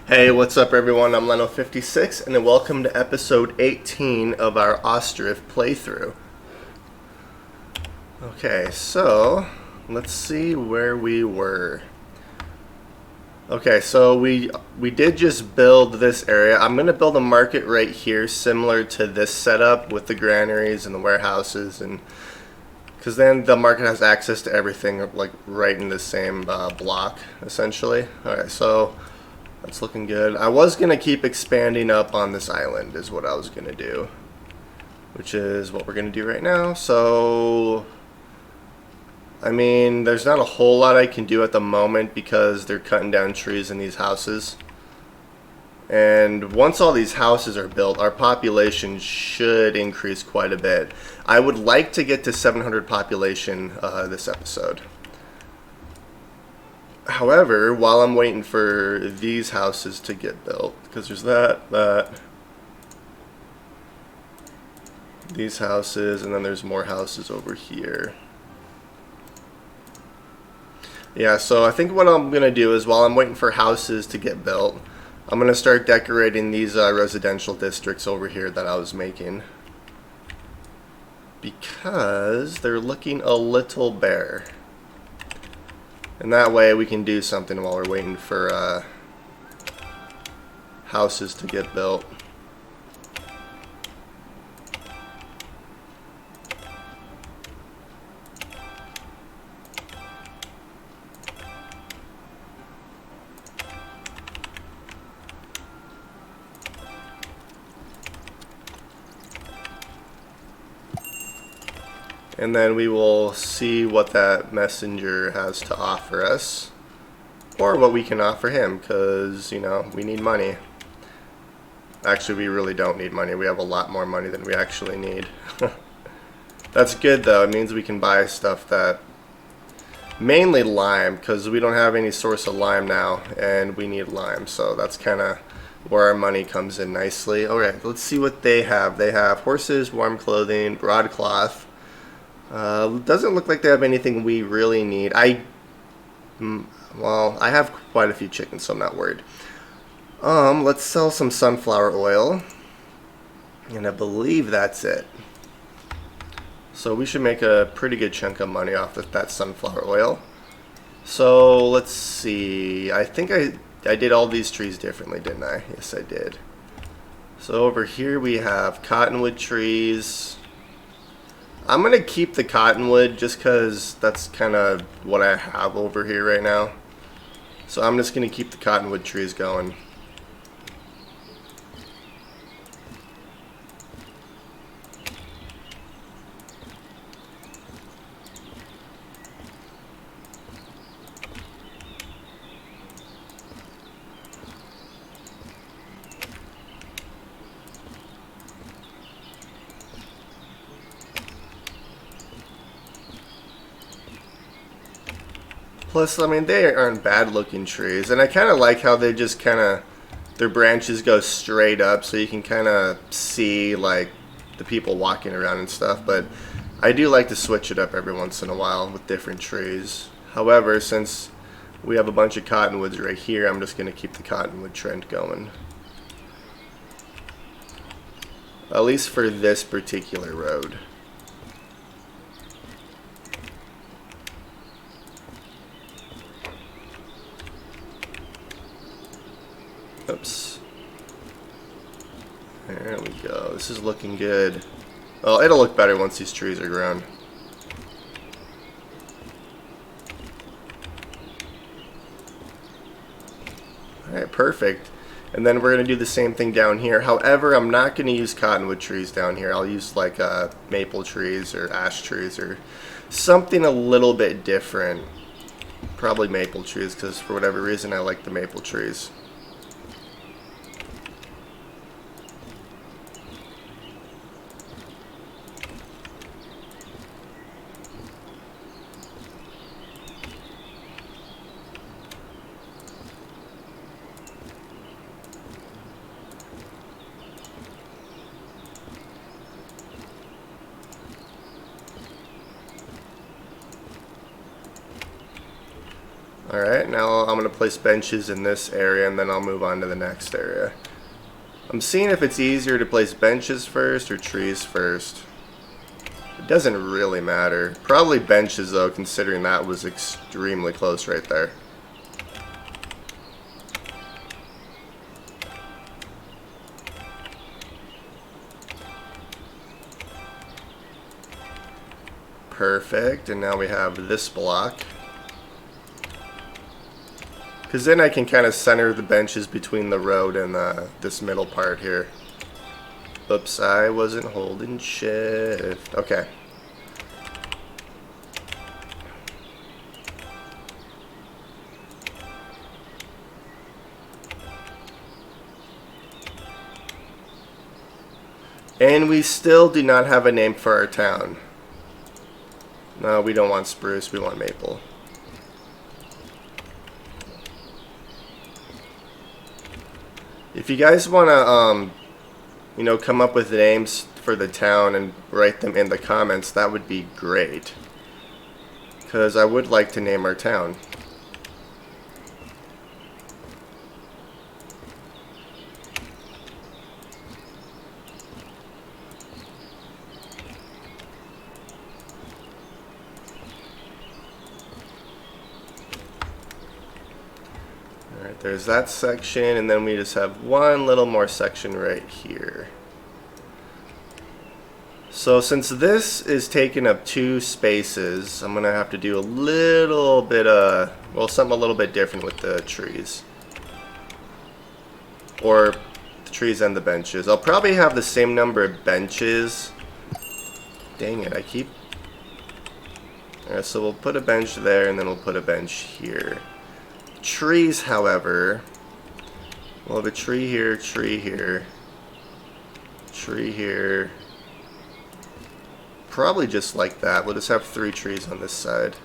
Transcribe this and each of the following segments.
Hey, what's up everyone? I'm Leno56 and welcome to episode 18 of our Ostriv playthrough. Okay, so let's see where we were. Okay, so we did just build this area. I'm going to build a market right here similar to this setup with the granaries and the warehouses, and because then the market has access to everything like right in the same block essentially. Alright, so that's looking good. I was going to keep expanding up on this island is what I was going to do, which is what we're going to do right now. So, I mean, there's not a whole lot I can do at the moment because they're cutting down trees in these houses. And once all these houses are built, our population should increase quite a bit. I would like to get to 700 population this episode. However, while I'm waiting for these houses to get built, because there's these houses, and then there's more houses over here. Yeah, so I think what I'm going to do is while I'm waiting for houses to get built, I'm going to start decorating these residential districts over here that I was making. Because they're looking a little bare. And that way we can do something while we're waiting for houses to get built. And then we will see what that messenger has to offer us. Or what we can offer him, because, you know, we need money. Actually, we really don't need money. We have a lot more money than we actually need. That's good, though. It means we can buy stuff that... Mainly lime, because we don't have any source of lime now, and we need lime. So that's kind of where our money comes in nicely. Alright, let's see what they have. They have horses, warm clothing, broadcloth. Doesn't look like they have anything we really need. Well, I have quite a few chickens, so I'm not worried. Let's sell some sunflower oil. And I believe that's it. So we should make a pretty good chunk of money off of that sunflower oil. So let's see. I think I did all these trees differently, didn't I? Yes, I did. So over here we have cottonwood trees. I'm going to keep the cottonwood just because that's kind of what I have over here right now. So I'm just going to keep the cottonwood trees going. Plus, I mean, they aren't bad looking trees. And I kind of like how they just kind of, their branches go straight up so you can kind of see, like, the people walking around and stuff. But I do like to switch it up every once in a while with different trees. However, since we have a bunch of cottonwoods right here, I'm just going to keep the cottonwood trend going. At least for this particular road. Oops. There we go. This is looking good. Well, it'll look better once these trees are grown. Alright, perfect. And then we're going to do the same thing down here. However, I'm not going to use cottonwood trees down here. I'll use like maple trees or ash trees or something a little bit different. Probably maple trees because for whatever reason I like the maple trees. Alright, now I'm going to place benches in this area and then I'll move on to the next area. I'm seeing if it's easier to place benches first or trees first. It doesn't really matter. Probably benches though, considering that was extremely close right there. Perfect, and now we have this block. Because then I can kind of center the benches between the road and this middle part here. Oops, I wasn't holding shift. Okay. And we still do not have a name for our town. No, we don't want spruce, we want maple. If you guys want to, you know, come up with names for the town and write them in the comments, that would be great. Because I would like to name our town. Alright, there's that section, and then we just have one little more section right here. So since this is taking up 2 spaces, I'm going to have to do a little bit of, well, something a little bit different with the trees. Or the trees and the benches. I'll probably have the same number of benches. Dang it, I keep... Alright, so we'll put a bench there, and then we'll put a bench here. Trees, however, we'll have a tree here, tree here, tree here. Probably just like that. We'll just have 3 trees on this side.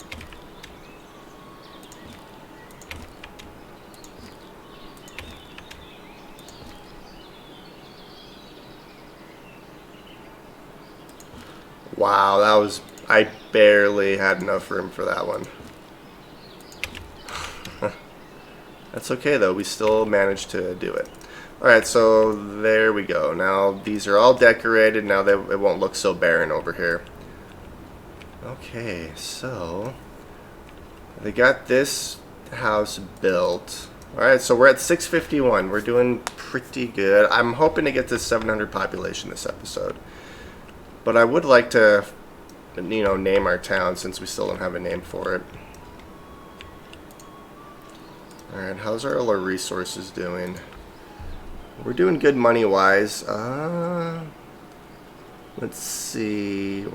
Wow, that was... I barely had enough room for that one. That's okay though, we still managed to do it. Alright, so there we go. Now these are all decorated, now it won't look so barren over here. Okay, so they got this house built. Alright, so we're at 651. We're doing pretty good. I'm hoping to get to 700 population this episode. But I would like to, you know, name our town since we still don't have a name for it. Alright, how's all our resources doing? We're doing good money-wise. Let's see.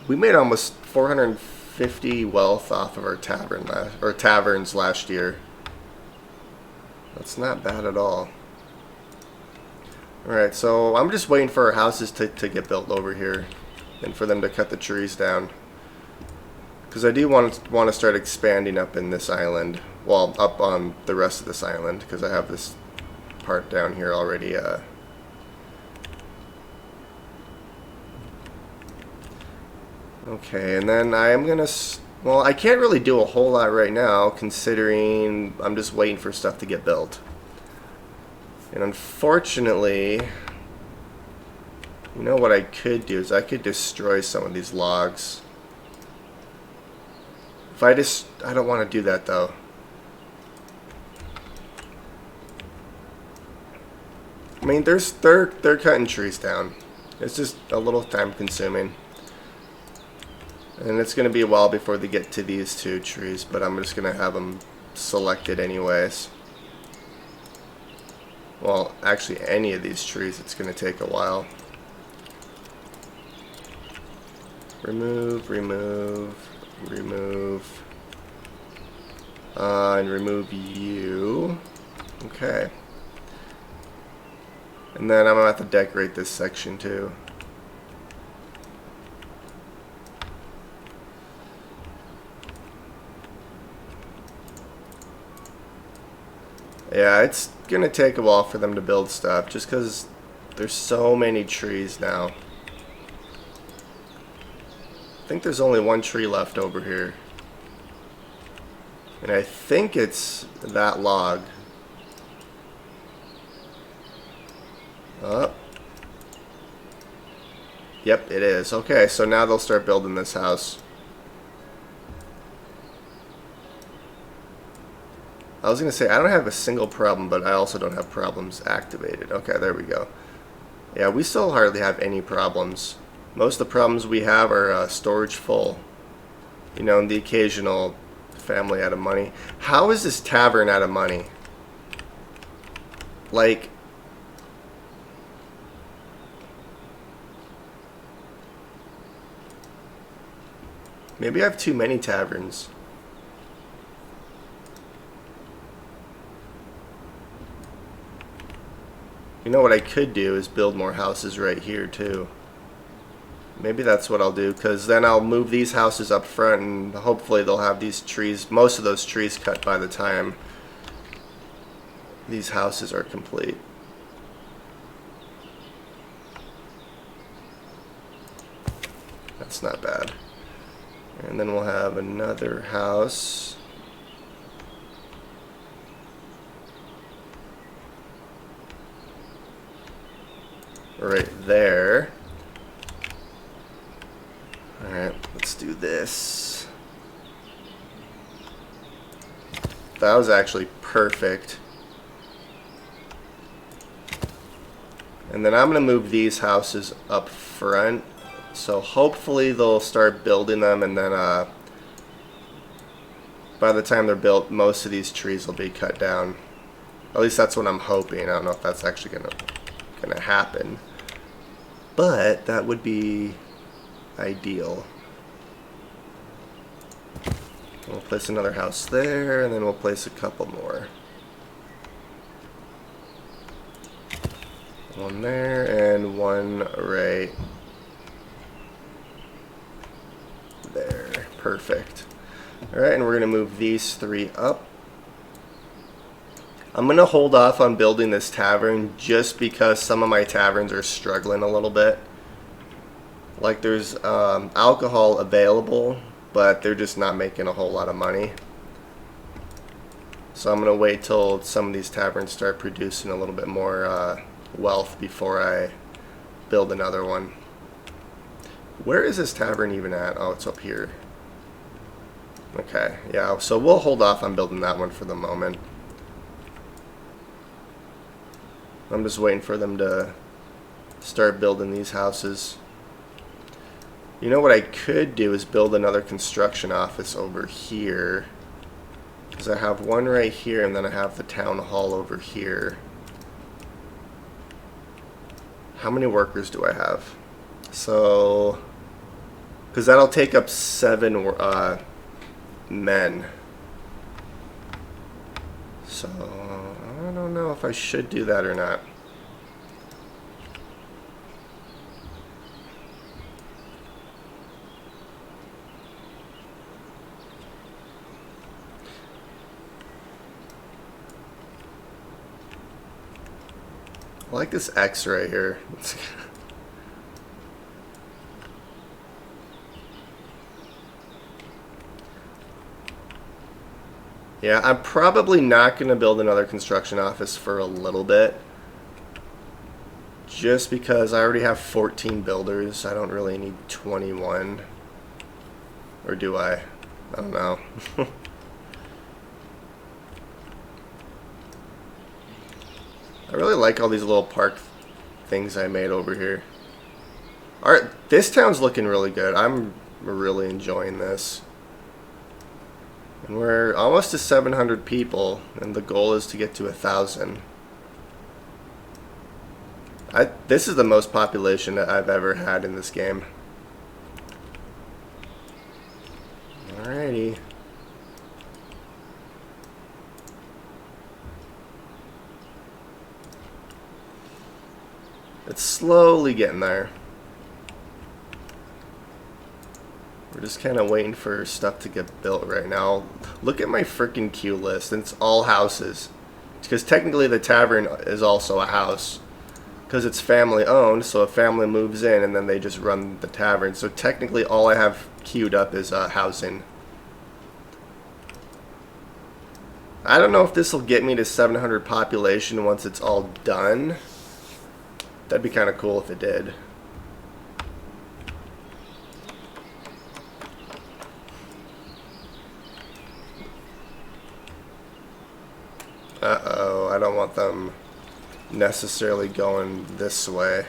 We made almost 450 wealth off of our taverns last year. That's not bad at all. Alright, so I'm just waiting for our houses to get built over here. And for them to cut the trees down. Because I do want to start expanding up in this island. Well, up on the rest of this island, because I have this part down here already. Okay, and then I am gonna... Well, I can't really do a whole lot right now, considering I'm just waiting for stuff to get built. And unfortunately, you know what I could do is I could destroy some of these logs. I don't want to do that though. I mean, they're cutting trees down. It's just a little time consuming. And it's going to be a while before they get to these 2 trees, but I'm just going to have them selected anyways. Well, actually any of these trees, it's going to take a while. Remove, remove, remove. And remove you. Okay. And then I'm going to have to decorate this section too. Yeah, it's going to take a while for them to build stuff just because there's so many trees now. I think there's only 1 tree left over here. And I think it's that log. Oh. Yep, it is. Okay, so now they'll start building this house. I was going to say, I don't have a single problem, but I also don't have problems activated. Okay, there we go. Yeah, we still hardly have any problems. Most of the problems we have are storage full. You know, and the occasional family out of money. How is this tavern out of money? Like... maybe I have too many taverns. You know what I could do is build more houses right here too. Maybe that's what I'll do, because then I'll move these houses up front and hopefully they'll have these trees, most of those trees cut by the time these houses are complete. That's not bad. And then we'll have another house. Right there. Alright, let's do this. That was actually perfect. And then I'm going to move these houses up front. So hopefully they'll start building them, and then by the time they're built, most of these trees will be cut down. At least that's what I'm hoping. I don't know if that's actually gonna happen, but that would be ideal. We'll place another house there, and then we'll place a couple more. One there and one right there. Perfect. Alright, and we're going to move these three up. I'm going to hold off on building this tavern just because some of my taverns are struggling a little bit. Like there's alcohol available, but they're just not making a whole lot of money. So I'm going to wait till some of these taverns start producing a little bit more wealth before I build another one. Where is this tavern even at? Oh, it's up here. Okay, yeah, so we'll hold off on building that one for the moment. I'm just waiting for them to start building these houses. You know what I could do is build another construction office over here. Because I have one right here, and then I have the town hall over here. How many workers do I have? So, because that'll take up 7 men. So, I don't know if I should do that or not. I like this X right here. Yeah, I'm probably not going to build another construction office for a little bit. Just because I already have 14 builders. I don't really need 21. Or do I? I don't know. I really like all these little park things I made over here. Alright, this town's looking really good. I'm really enjoying this. And we're almost to 700 people, and the goal is to get to 1,000. This is the most population that I've ever had in this game. Alrighty. It's slowly getting there. We're just kind of waiting for stuff to get built right now. Look at my freaking queue list. And it's all houses. Because technically the tavern is also a house. Because it's family owned, so a family moves in and then they just run the tavern. So technically all I have queued up is housing. I don't know if this will get me to 700 population once it's all done. That'd be kind of cool if it did. Uh-oh, I don't want them necessarily going this way.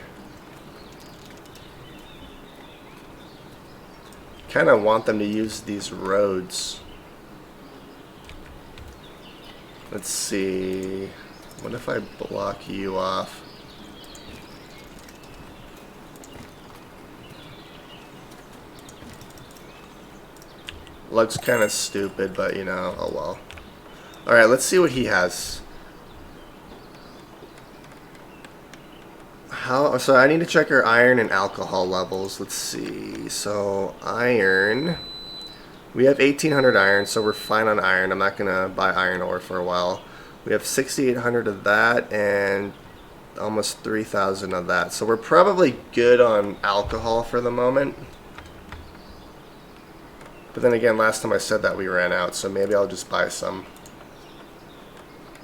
Kind of want them to use these roads. Let's see. What if I block you off? Looks kind of stupid, but you know, oh well. Alright, let's see what he has. So I need to check our iron and alcohol levels. Let's see. So iron. We have 1,800 iron, so we're fine on iron. I'm not going to buy iron ore for a while. We have 6,800 of that and almost 3,000 of that. So we're probably good on alcohol for the moment. But then again, last time I said that we ran out, so maybe I'll just buy some.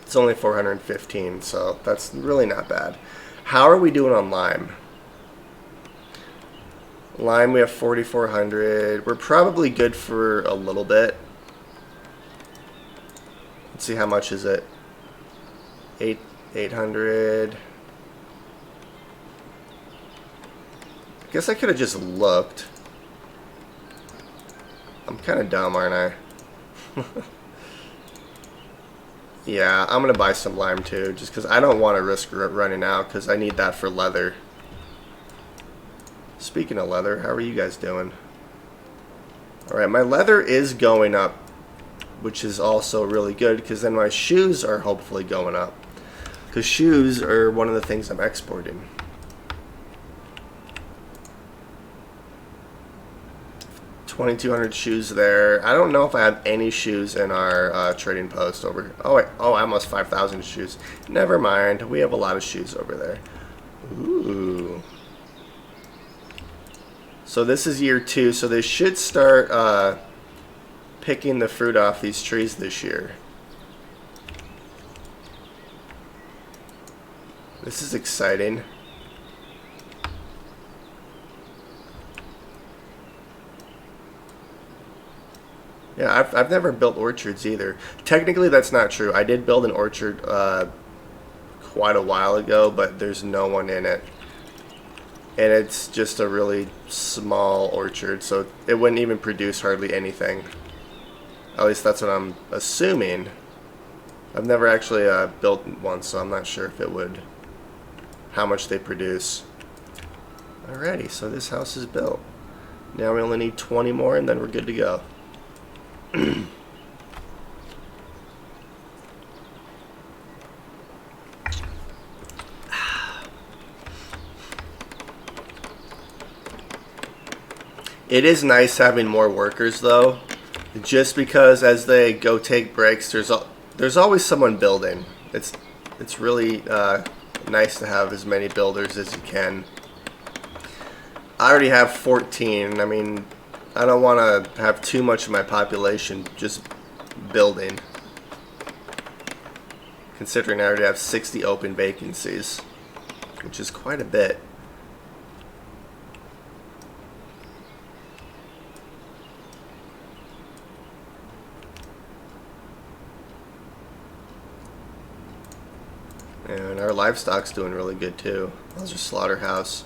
It's only 415, so that's really not bad. How are we doing on lime? Lime, we have 4,400. We're probably good for a little bit. Let's see, how much is it? 800. I guess I could have just looked. I'm kind of dumb, aren't I? Yeah, I'm going to buy some lime too, just because I don't want to risk running out, because I need that for leather. Speaking of leather, how are you guys doing? Alright, my leather is going up, which is also really good, because then my shoes are hopefully going up. Because shoes are one of the things I'm exporting. 2,200 shoes there. I don't know if I have any shoes in our trading post over. Oh wait, oh, almost 5,000 shoes. Never mind, we have a lot of shoes over there. Ooh. So this is year 2, so they should start picking the fruit off these trees this year. This is exciting. Yeah, I've never built orchards either. Technically, that's not true. I did build an orchard quite a while ago, but there's no one in it. And it's just a really small orchard, so it wouldn't even produce hardly anything. At least that's what I'm assuming. I've never actually built one, so I'm not sure if it would, how much they produce. Alrighty, so this house is built. Now we only need 20 more and then we're good to go. It is nice having more workers though, just because as they go take breaks, there's always someone building. It's really nice to have as many builders as you can. I already have 14. I mean, I don't want to have too much of my population just building, considering I already have 60 open vacancies, which is quite a bit. And our livestock's doing really good too. How's your slaughterhouse?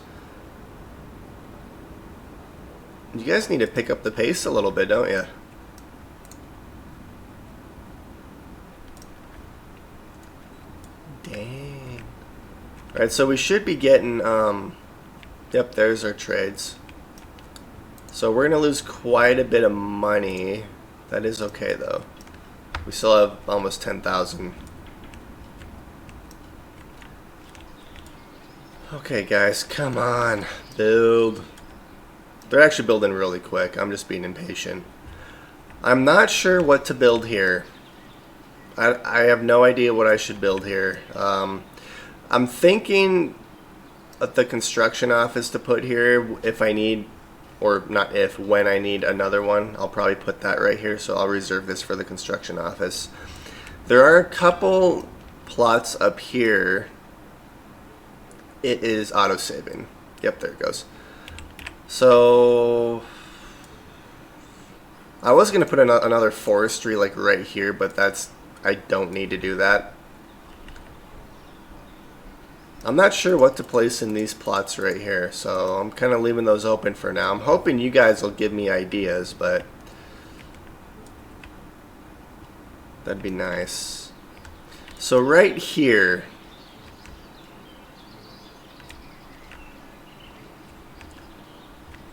You guys need to pick up the pace a little bit, don't you? Dang. Alright, so we should be getting, yep, there's our trades. So we're going to lose quite a bit of money. That is okay, though. We still have almost 10,000. Okay, guys, come on. Build. They're actually building really quick. I'm just being impatient. I'm not sure what to build here. I have no idea what I should build here. I'm thinking of the construction office to put here if I need, or not if, when I need another one. I'll probably put that right here, so I'll reserve this for the construction office. There are a couple plots up here. It is auto-saving. Yep, there it goes. So I was going to put another forestry like right here, but I don't need to do that. I'm not sure what to place in these plots right here, so I'm kind of leaving those open for now. I'm hoping you guys will give me ideas, but that'd be nice. So right here,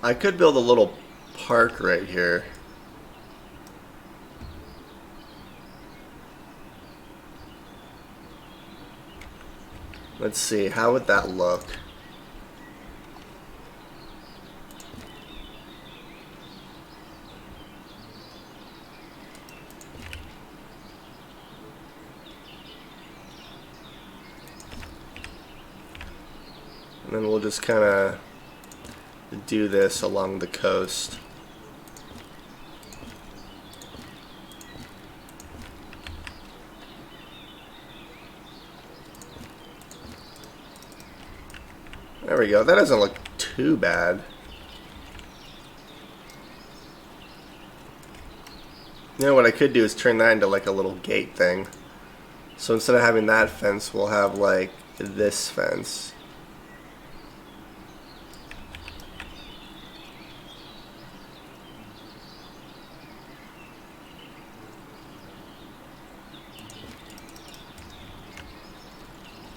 I could build a little park right here. Let's see, how would that look? And then we'll just kind of do this along the coast. There we go. That doesn't look too bad. You know what I could do is turn that into like a little gate thing. So instead of having that fence, we'll have like this fence.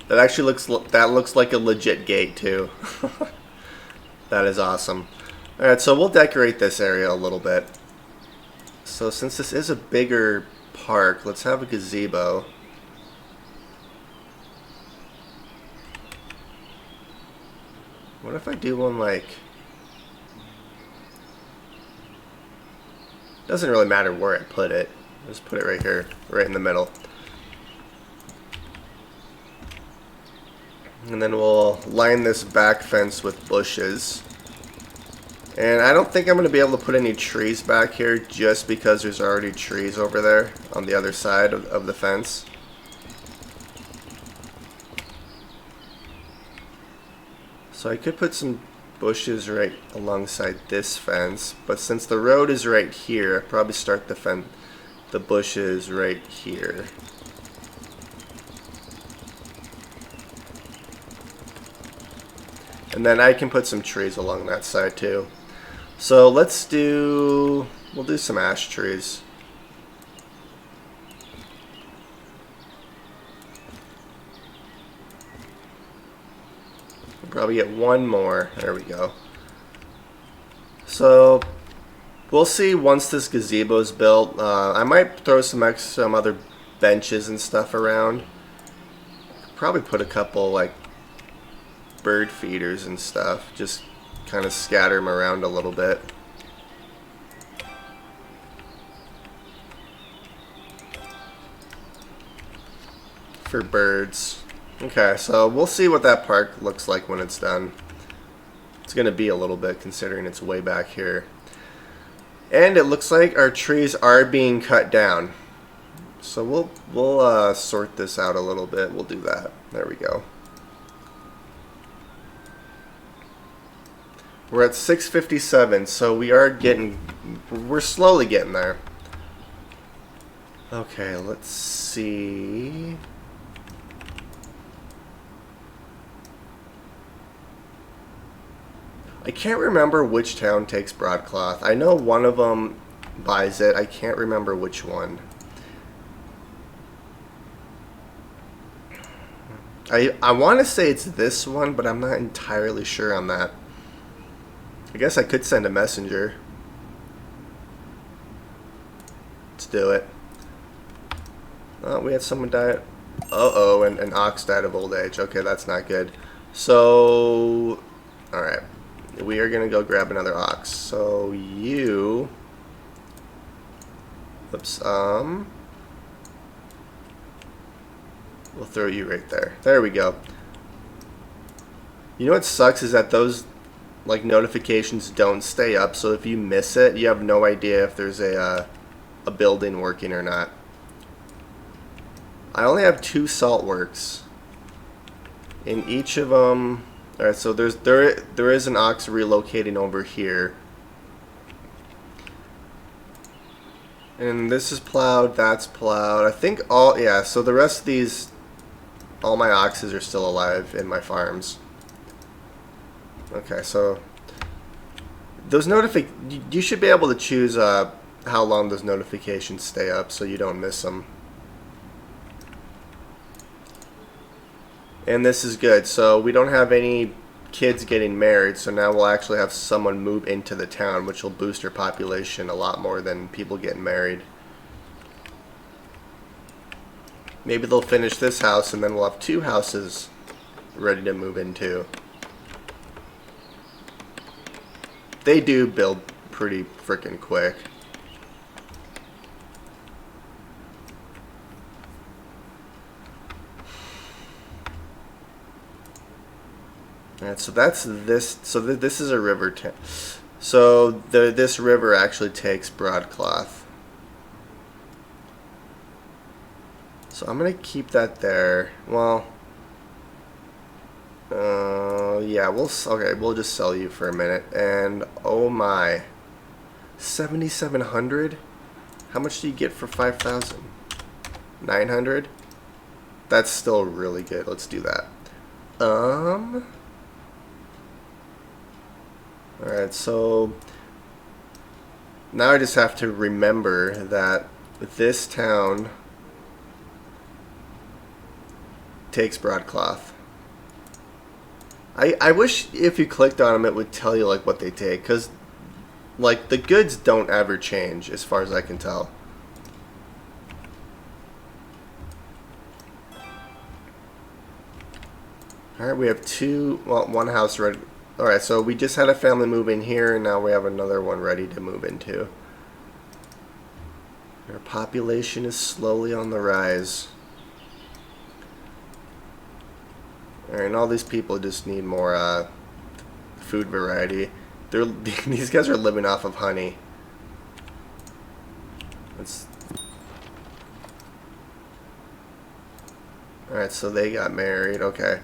That actually looks like a legit gate too. That is awesome. Alright, so we'll decorate this area a little bit. So since this is a bigger park, let's have a gazebo. What if I do one like... Doesn't really matter where I put it. Just put it right here, right in the middle. And then we'll line this back fence with bushes. And I don't think I'm going to be able to put any trees back here just because there's already trees over there on the other side of the fence. So I could put some bushes right alongside this fence, but since the road is right here, I'll probably start the bushes right here. And then I can put some trees along that side too. So we'll do some ash trees. We'll probably get one more. There we go. So we'll see once this gazebo is built. I might throw some other benches and stuff around. Probably put a couple like bird feeders and stuff, just kind of scatter them around a little bit. For birds. Okay, so we'll see what that park looks like when it's done. It's gonna be a little bit considering it's way back here. And it looks like our trees are being cut down. So we'll sort this out a little bit. We'll do that. There we go. We're at 6:57, so we're slowly getting there. Okay, let's see. I can't remember which town takes broadcloth. I know one of them buys it. I can't remember which one. I want to say it's this one, but I'm not entirely sure on that. I guess I could send a messenger. Let's do it. Oh, we had someone die. Uh-oh, and an ox died of old age. Okay, that's not good. So, alright. We are going to go grab another ox. So, you... Oops, we'll throw you right there. There we go. You know what sucks is that those like notifications don't stay up, so if you miss it, you have no idea if there's a building working or not. I only have 2 salt works. In each of them, all right. So there is an ox relocating over here, and this is plowed. That's plowed. I think all, yeah. So the rest of these, all my oxes are still alive in my farms. Okay, so those you should be able to choose how long those notifications stay up so you don't miss them. And this is good. So we don't have any kids getting married, so now we'll actually have someone move into the town, which will boost our population a lot more than people getting married. Maybe they'll finish this house and then we'll have 2 houses ready to move into. They do build pretty freaking quick. Alright, so that's this. So this is a river. So this river actually takes broadcloth. So I'm gonna keep that there. Well, yeah, we'll just sell you for a minute. And oh my, 7,700. How much do you get for 5,000? 900. That's still really good. Let's do that. Alright, so now I just have to remember that this town takes broadcloth. I wish if you clicked on them it would tell you like what they take, because like the goods don't ever change as far as I can tell. Alright, we have 1 house ready. Alright, so we just had a family move in here, and now we have another one ready to move into. Our population is slowly on the rise. Alright, and all these people just need more food variety. These guys are living off of honey. Alright, so they got married. Okay.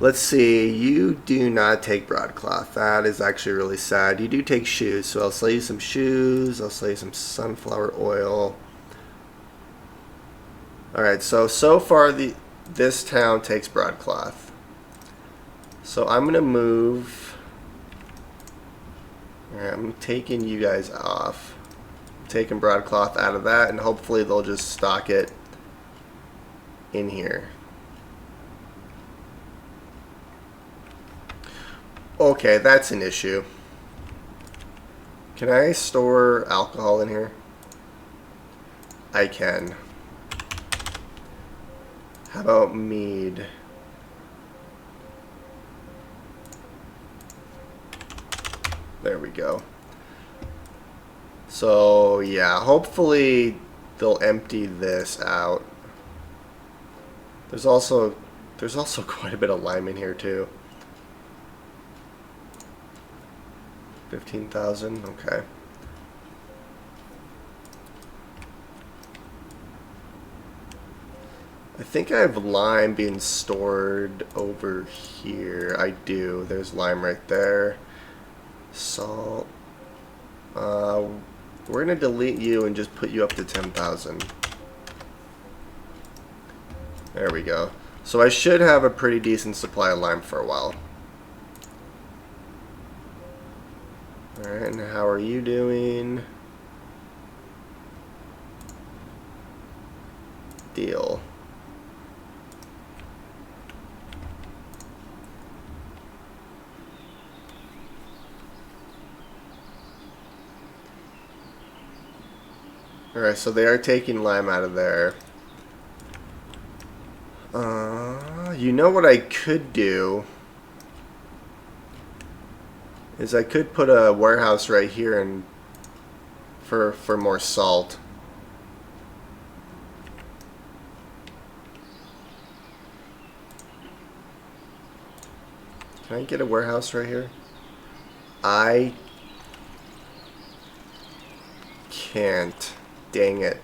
Let's see, you do not take broadcloth. That is actually really sad. You do take shoes, so I'll sell you some shoes. I'll sell you some sunflower oil. Alright, so far this town takes broadcloth. So I'm going to move. Alright, I'm taking you guys off. I'm taking broadcloth out of that, and hopefully they'll just stock it in here. Okay, that's an issue. Can I store alcohol in here? I can. How about mead? There we go. So yeah, hopefully they'll empty this out. There's also quite a bit of lime in here too. 15,000, okay. I think I have lime being stored over here. I do. There's lime right there. Salt. We're gonna delete you and just put you up to 10,000. There we go. So I should have a pretty decent supply of lime for a while. Alright, and how are you doing? Deal. Alright, so they are taking lime out of there. You know what I could do is I could put a warehouse right here and for more salt. Can I get a warehouse right here? I can't. Dang it.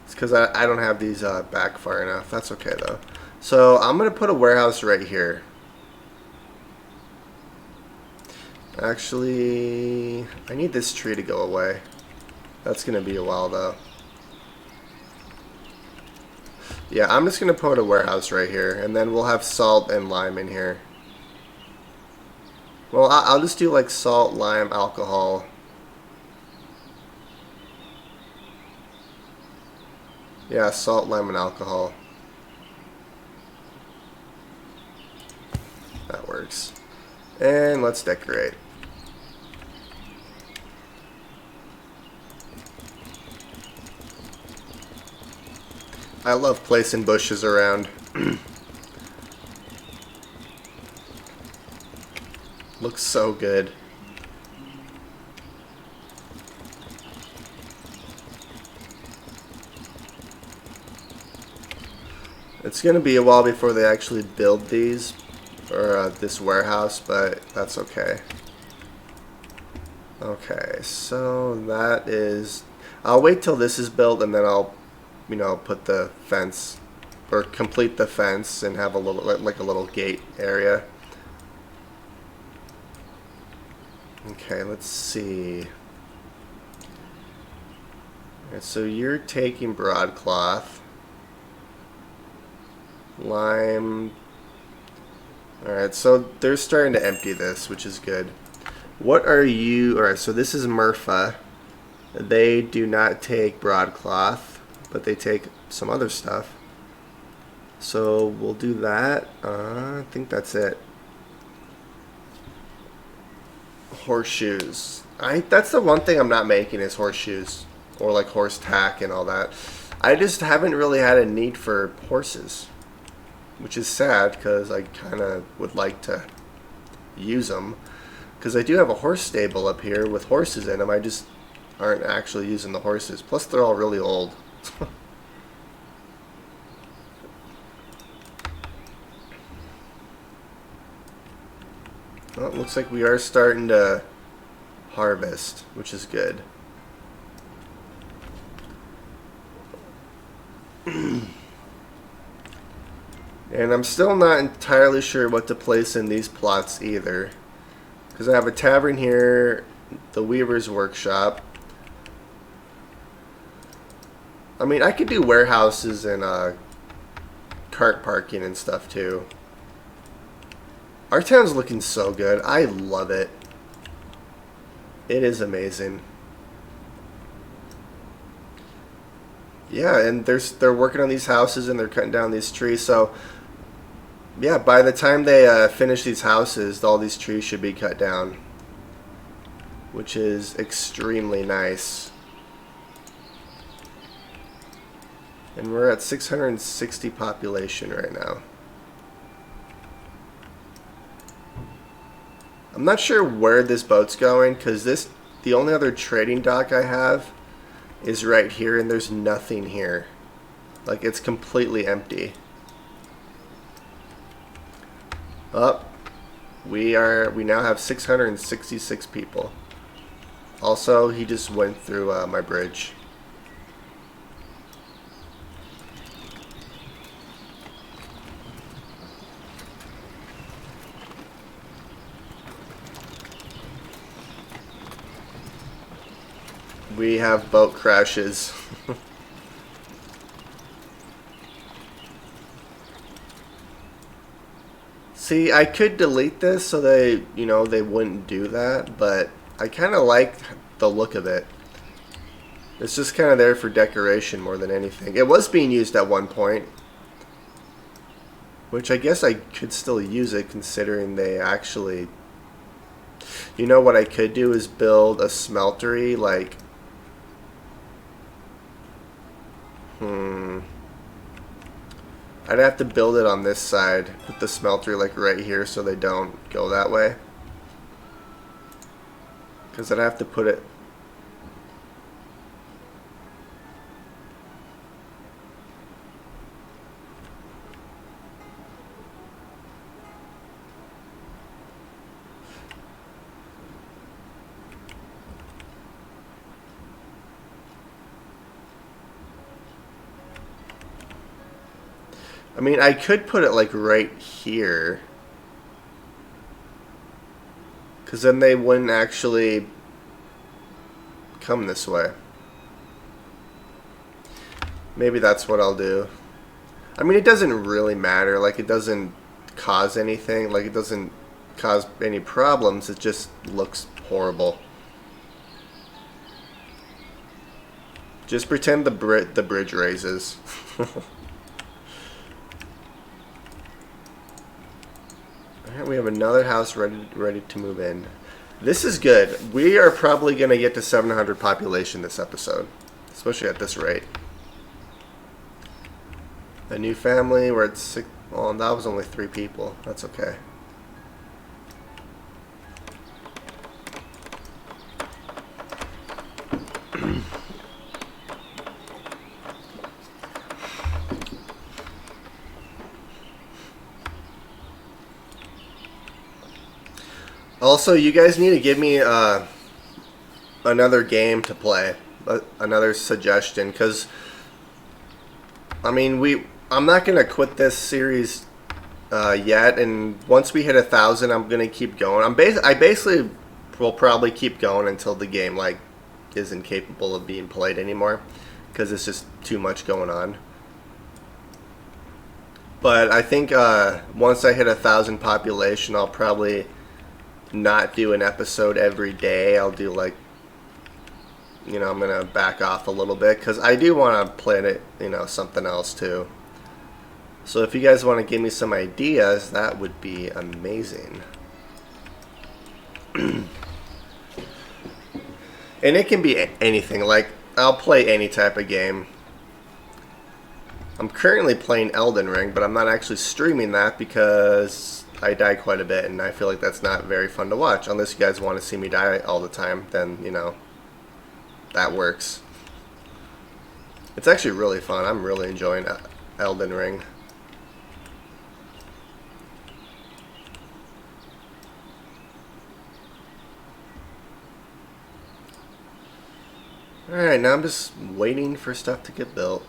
It's because I don't have these back far enough. That's okay though. So I'm gonna put a warehouse right here. Actually, I need this tree to go away. That's gonna be a while though. Yeah, I'm just gonna put a warehouse right here, and then we'll have salt and lime in here. Well, I'll just do like salt, lime, alcohol. Yeah, salt, lime, and alcohol. That works. And let's decorate. I love placing bushes around. Looks so good. It's gonna be a while before they actually build these, or this warehouse, but that's okay. Okay, so that is... I'll wait till this is built and then I'll, you know, put the fence, or complete the fence and have a little, like a little gate area. Okay, let's see. Alright, so you're taking broadcloth. Lime. Alright, so they're starting to empty this, which is good. What are you... Alright, so this is Murpha. They do not take broadcloth, but they take some other stuff. So we'll do that. I think that's it. Horseshoes. That's the one thing I'm not making is horseshoes. Or like horse tack and all that. I just haven't really had a need for horses. Which is sad because I kind of would like to use them. Because I do have a horse stable up here with horses in them. I just aren't actually using the horses. Plus they're all really old. Well, it looks like we are starting to harvest, which is good. And I'm still not entirely sure what to place in these plots either. Because I have a tavern here, the weaver's workshop. I mean, I could do warehouses and cart parking and stuff too. Our town's looking so good. I love it. It is amazing. Yeah, and they're working on these houses and they're cutting down these trees. So, yeah, by the time they finish these houses, all these trees should be cut down. Which is extremely nice. And we're at 660 population right now. I'm not sure where this boat's going because the only other trading dock I have is right here and there's nothing here. Like it's completely empty. Up. We now have 666 people. Also, he just went through my bridge. We have boat crashes. See, I could delete this so they wouldn't do that, but I kind of like the look of it. It's just kind of there for decoration more than anything. It was being used at one point, which I guess I could still use it considering they actually... You know what I could do is build a smeltery, like... I'd have to build it on this side, put the smeltery like right here so they don't go that way. Because I'd have to put it... I mean, I could put it like right here. Because then they wouldn't actually come this way. Maybe that's what I'll do. I mean, it doesn't really matter. Like, it doesn't cause anything. Like, it doesn't cause any problems. It just looks horrible. Just pretend the bridge raises. Alright, we have another house ready to move in. This is good. We are probably going to get to 700 population this episode. Especially at this rate. A new family, we're at 6. Well, that was only 3 people. That's okay. Also, you guys need to give me another game to play, another suggestion, because I mean, I'm not gonna quit this series yet, and once we hit 1,000, I'm gonna keep going. I basically will probably keep going until the game like isn't capable of being played anymore, because it's just too much going on. But I think once I hit 1,000 population, I'll probably not do an episode every day. I'll do like, you know, I'm gonna back off a little bit because I do want to play it, you know, something else too. So if you guys want to give me some ideas, that would be amazing. And it can be anything. Like, I'll play any type of game. I'm currently playing Elden Ring, but I'm not actually streaming that because I die quite a bit, and I feel like that's not very fun to watch. Unless you guys want to see me die all the time, then, you know, that works. It's actually really fun. I'm really enjoying Elden Ring. Alright, now I'm just waiting for stuff to get built.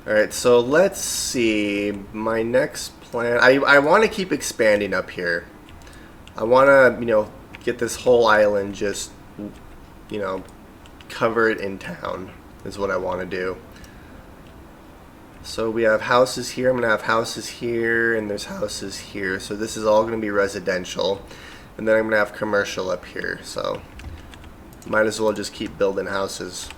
Alright, so let's see. My next plan... I want to keep expanding up here. I want to, you know, get this whole island just, you know, covered in town is what I want to do. So we have houses here. I'm going to have houses here, and there's houses here. So this is all going to be residential. And then I'm going to have commercial up here. So might as well just keep building houses.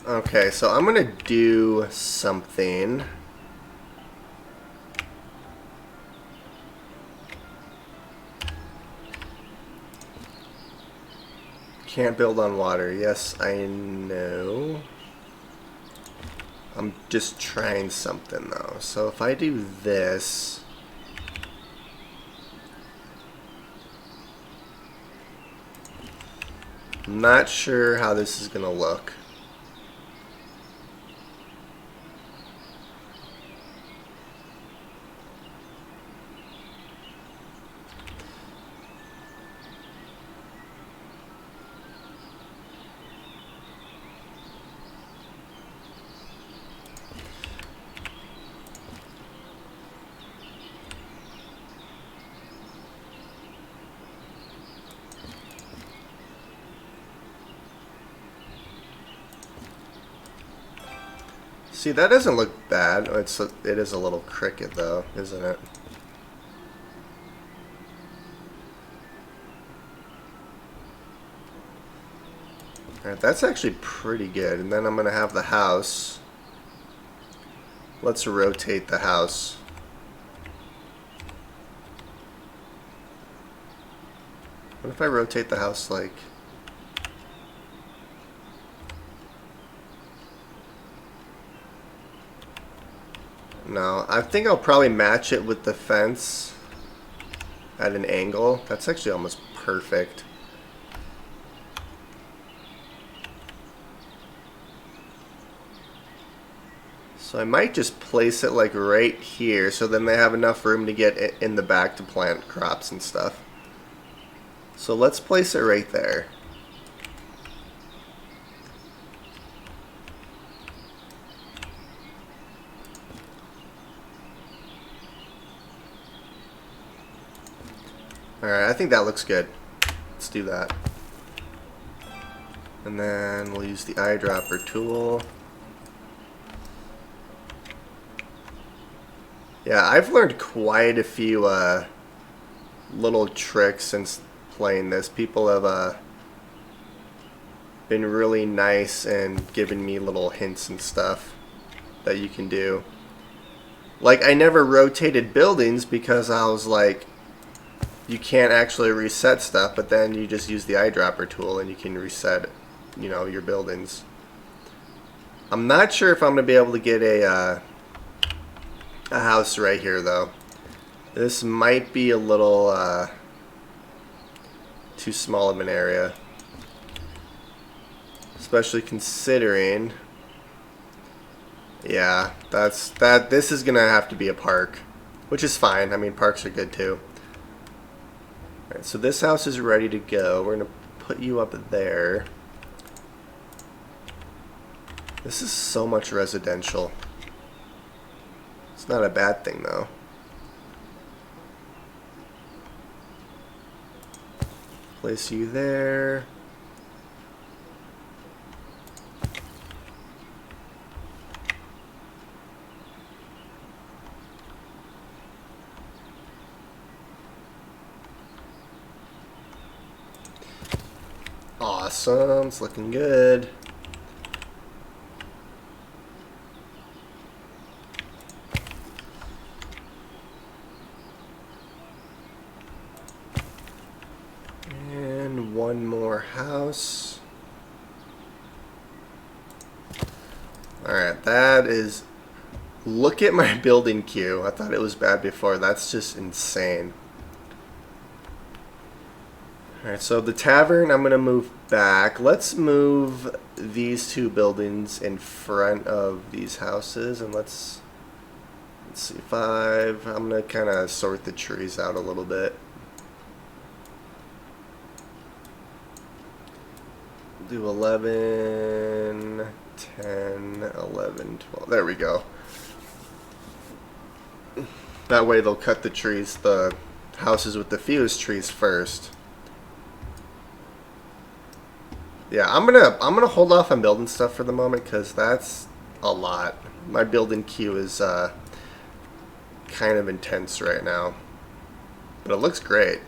Okay, so I'm gonna do something. Can't build on water. Yes, I know. I'm just trying something though. So if I do this, I'm not sure how this is gonna look. See, that doesn't look bad. It is a little cricket though, isn't it? Alright, that's actually pretty good. And then I'm going to have the house. Let's rotate the house. What if I rotate the house like... No, I think I'll probably match it with the fence at an angle. That's actually almost perfect. So I might just place it like right here so then they have enough room to get in the back to plant crops and stuff. So let's place it right there. Alright, I think that looks good. Let's do that. And then we'll use the eyedropper tool. Yeah, I've learned quite a few little tricks since playing this. People have been really nice and given me little hints and stuff that you can do. Like, I never rotated buildings because I was like, you can't actually reset stuff, but then you just use the eyedropper tool and you can reset, you know, your buildings. I'm not sure if I'm going to be able to get a house right here, though. This might be a little too small of an area, especially considering, yeah, this is gonna have to be a park, which is fine. I mean, parks are good too. Alright, so this house is ready to go. We're gonna put you up there. This is so much residential. It's not a bad thing though. Place you there. Awesome, it's looking good. And one more house. Alright, that is... Look at my building queue. I thought it was bad before. That's just insane. Alright, so the tavern I'm going to move back. Let's move these two buildings in front of these houses. And let's see, 5. I'm going to kind of sort the trees out a little bit. Do 11, 10, 11, 12. There we go. That way they'll cut the trees, the houses with the fewest trees first. Yeah, I'm gonna hold off on building stuff for the moment because that's a lot. My building queue is kind of intense right now, but it looks great.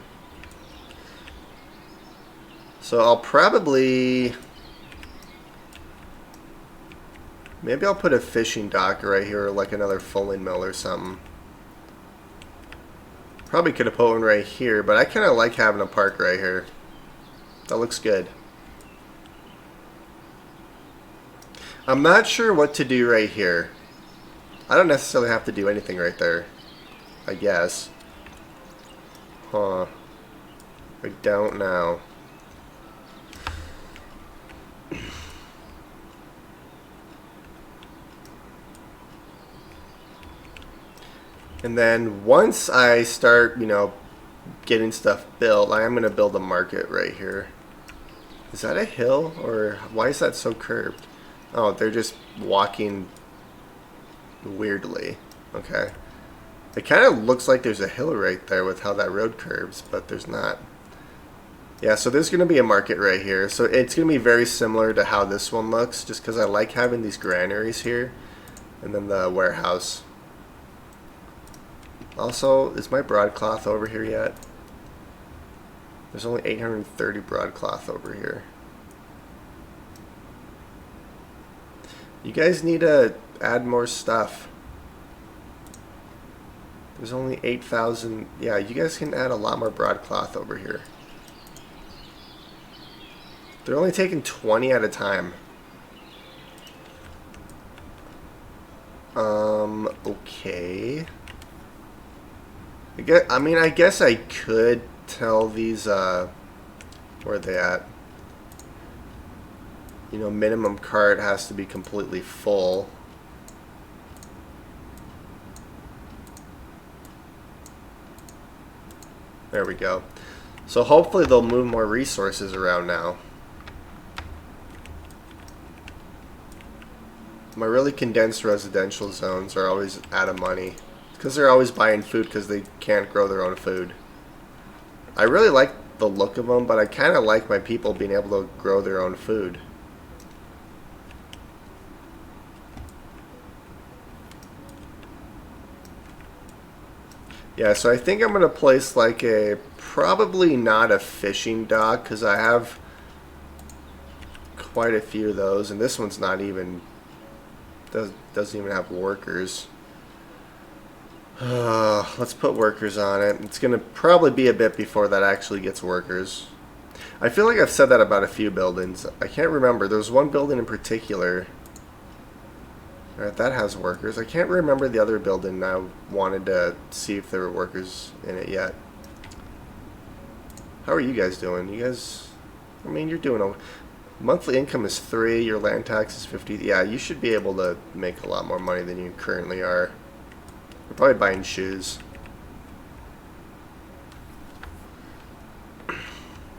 So I'll probably, maybe I'll put a fishing dock right here, or like another fulling mill or something. Probably could have put one right here, but I kind of like having a park right here. That looks good. I'm not sure what to do right here. I don't necessarily have to do anything right there, I guess. Huh. I don't know. And then once I start, you know, getting stuff built, I am going to build a market right here. Is that a hill, or why is that so curved? Oh, they're just walking weirdly. Okay. It kind of looks like there's a hill right there with how that road curves, but there's not. Yeah, so there's going to be a market right here. So it's going to be very similar to how this one looks, just because I like having these granaries here. And then the warehouse. Also, is my broadcloth over here yet? There's only 830 broadcloth over here. You guys need to add more stuff. There's only 8,000. Yeah, you guys can add a lot more broadcloth over here. They're only taking 20 at a time. Okay. I guess I could tell these, where are they at? You know, minimum cart has to be completely full. There we go. So hopefully they'll move more resources around now. My really condensed residential zones are always out of money. Because they're always buying food because they can't grow their own food. I really like the look of them, but I kind of like my people being able to grow their own food. Yeah, so I think I'm going to place like a, probably not a fishing dock, because I have quite a few of those, and this one's not even, doesn't even have workers. Let's put workers on it. It's going to probably be a bit before that actually gets workers. I feel like I've said that about a few buildings. I can't remember. There was one building in particular. Alright, that has workers. I can't remember the other building. I wanted to see if there were workers in it yet. How are you guys doing? You guys, I mean, you're doing a monthly income is 3, your land tax is 50. Yeah, you should be able to make a lot more money than you currently are. You're probably buying shoes.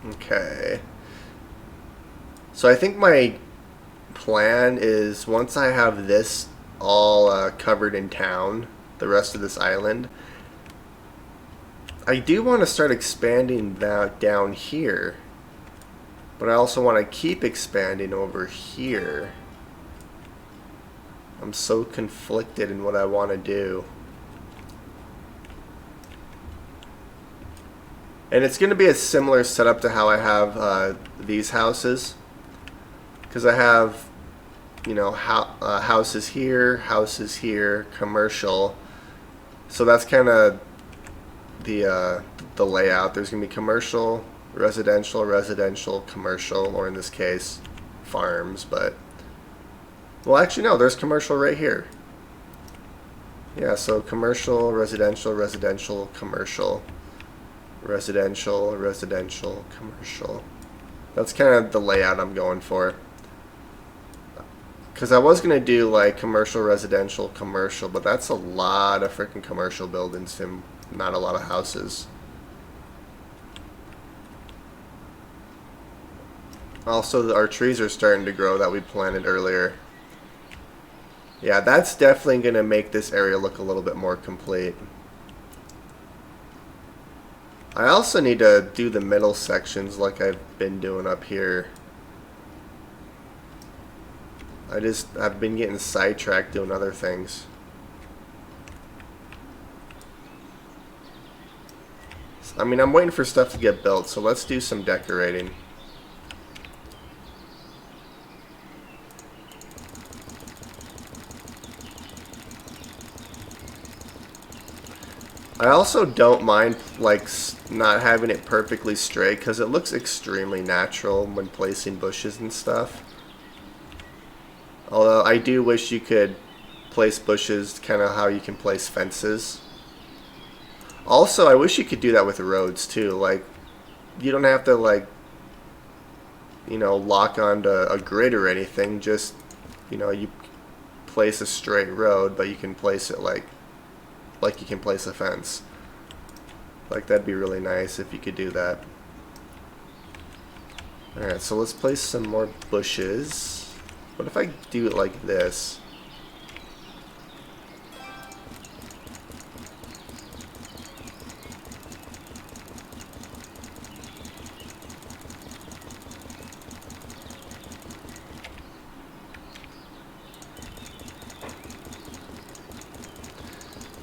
Okay. So I think my plan is once I have this all covered in town, the rest of this island, I do want to start expanding that down here, but I also want to keep expanding over here. I'm so conflicted in what I want to do. And it's going to be a similar setup to how I have these houses. Because I have, you know, houses here, commercial. So that's kind of the layout. There's going to be commercial, residential, commercial, or in this case, farms. But, well, actually, no, there's commercial right here. Yeah, so commercial, residential, commercial. Residential, commercial. That's kind of the layout I'm going for. Because I was going to do like commercial, residential, commercial, but that's a lot of freaking commercial buildings and not a lot of houses. Also, our trees are starting to grow that we planted earlier. Yeah, that's definitely going to make this area look a little bit more complete. I also need to do the middle sections like I've been doing up here. I've been getting sidetracked doing other things. I mean, I'm waiting for stuff to get built, so let's do some decorating. I also don't mind like not having it perfectly straight because it looks extremely natural when placing bushes and stuff. Although I do wish you could place bushes kind of how you can place fences. Also, I wish you could do that with roads too. Like, you don't have to like, you know, lock onto a grid or anything. Just, you know, you place a straight road, but you can place it like you can place a fence. Like, that'd be really nice if you could do that. Alright, so let's place some more bushes. What if I do it like this?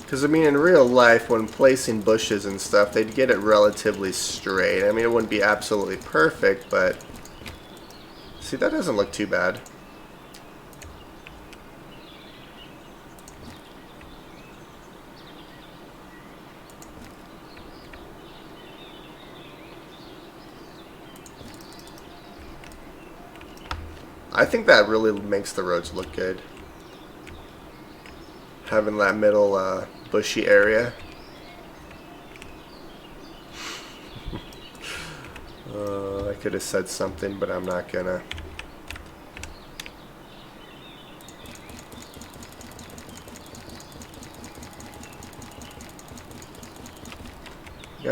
Because, I mean, in real life, when placing bushes and stuff, they'd get it relatively straight. I mean, it wouldn't be absolutely perfect, but... See, that doesn't look too bad. I think that really makes the roads look good. Having that middle bushy area. I could have said something, but I'm not gonna.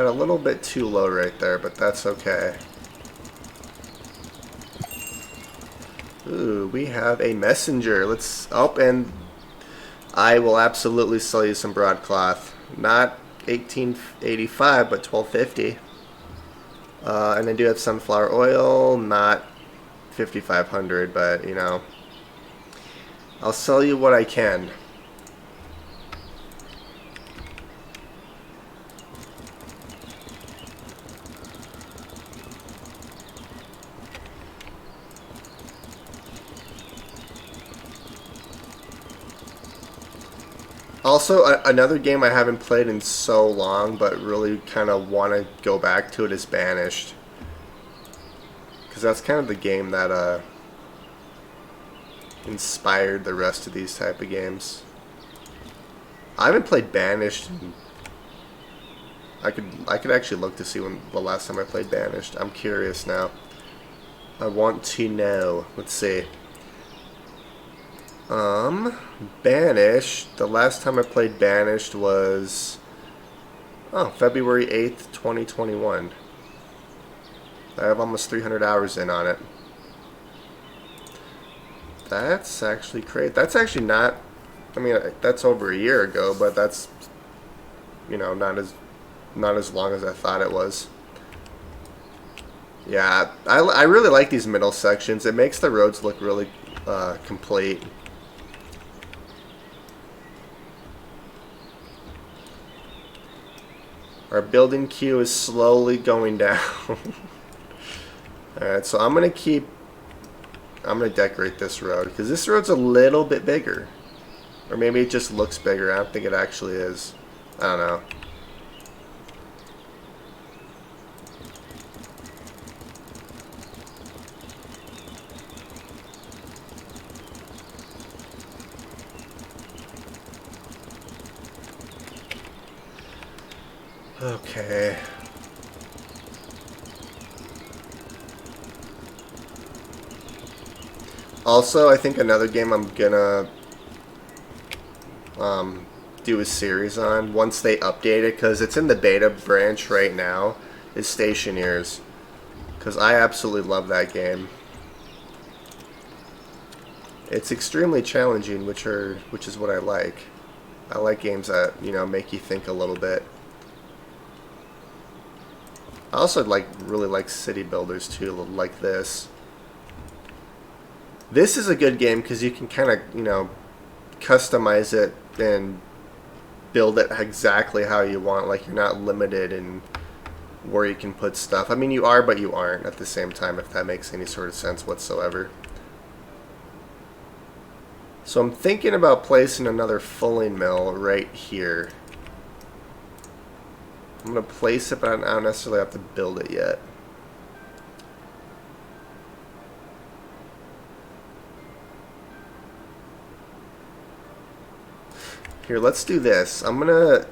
Got a little bit too low right there, but that's okay. Ooh, we have a messenger. Let's... Oh, and I will absolutely sell you some broadcloth. Not 1885, but 1250. And I do have sunflower oil, not 5500, but, you know, I'll sell you what I can. Also, another game I haven't played in so long, but really kind of want to go back to it is Banished. Because that's kind of the game that inspired the rest of these type of games. I haven't played Banished. I could actually look to see when the last time I played Banished. I'm curious now. I want to know. Let's see. Banished. The last time I played Banished was February 8th, 2021. I have almost 300 hours in on it. That's actually great. That's actually not, I mean, that's over a year ago, but that's, you know, not as long as I thought it was. Yeah, I really like these middle sections. It makes the roads look really complete. Our building queue is slowly going down. Alright, so I'm going to decorate this road, because this road's a little bit bigger. Or maybe it just looks bigger. I don't think it actually is. I don't know. Okay. Also, I think another game I'm gonna do a series on once they update it, because it's in the beta branch right now, is Stationeers, because I absolutely love that game. It's extremely challenging, which is what I like. I like games that, you know, make you think a little bit. I also really like city builders too, like this. This is a good game because you can kind of, you know, customize it and build it exactly how you want. Like, you're not limited in where you can put stuff. I mean, you are, but you aren't at the same time, if that makes any sort of sense whatsoever. So I'm thinking about placing another fulling mill right here. I'm going to place it, but I don't necessarily have to build it yet. Here, let's do this. I'm going to...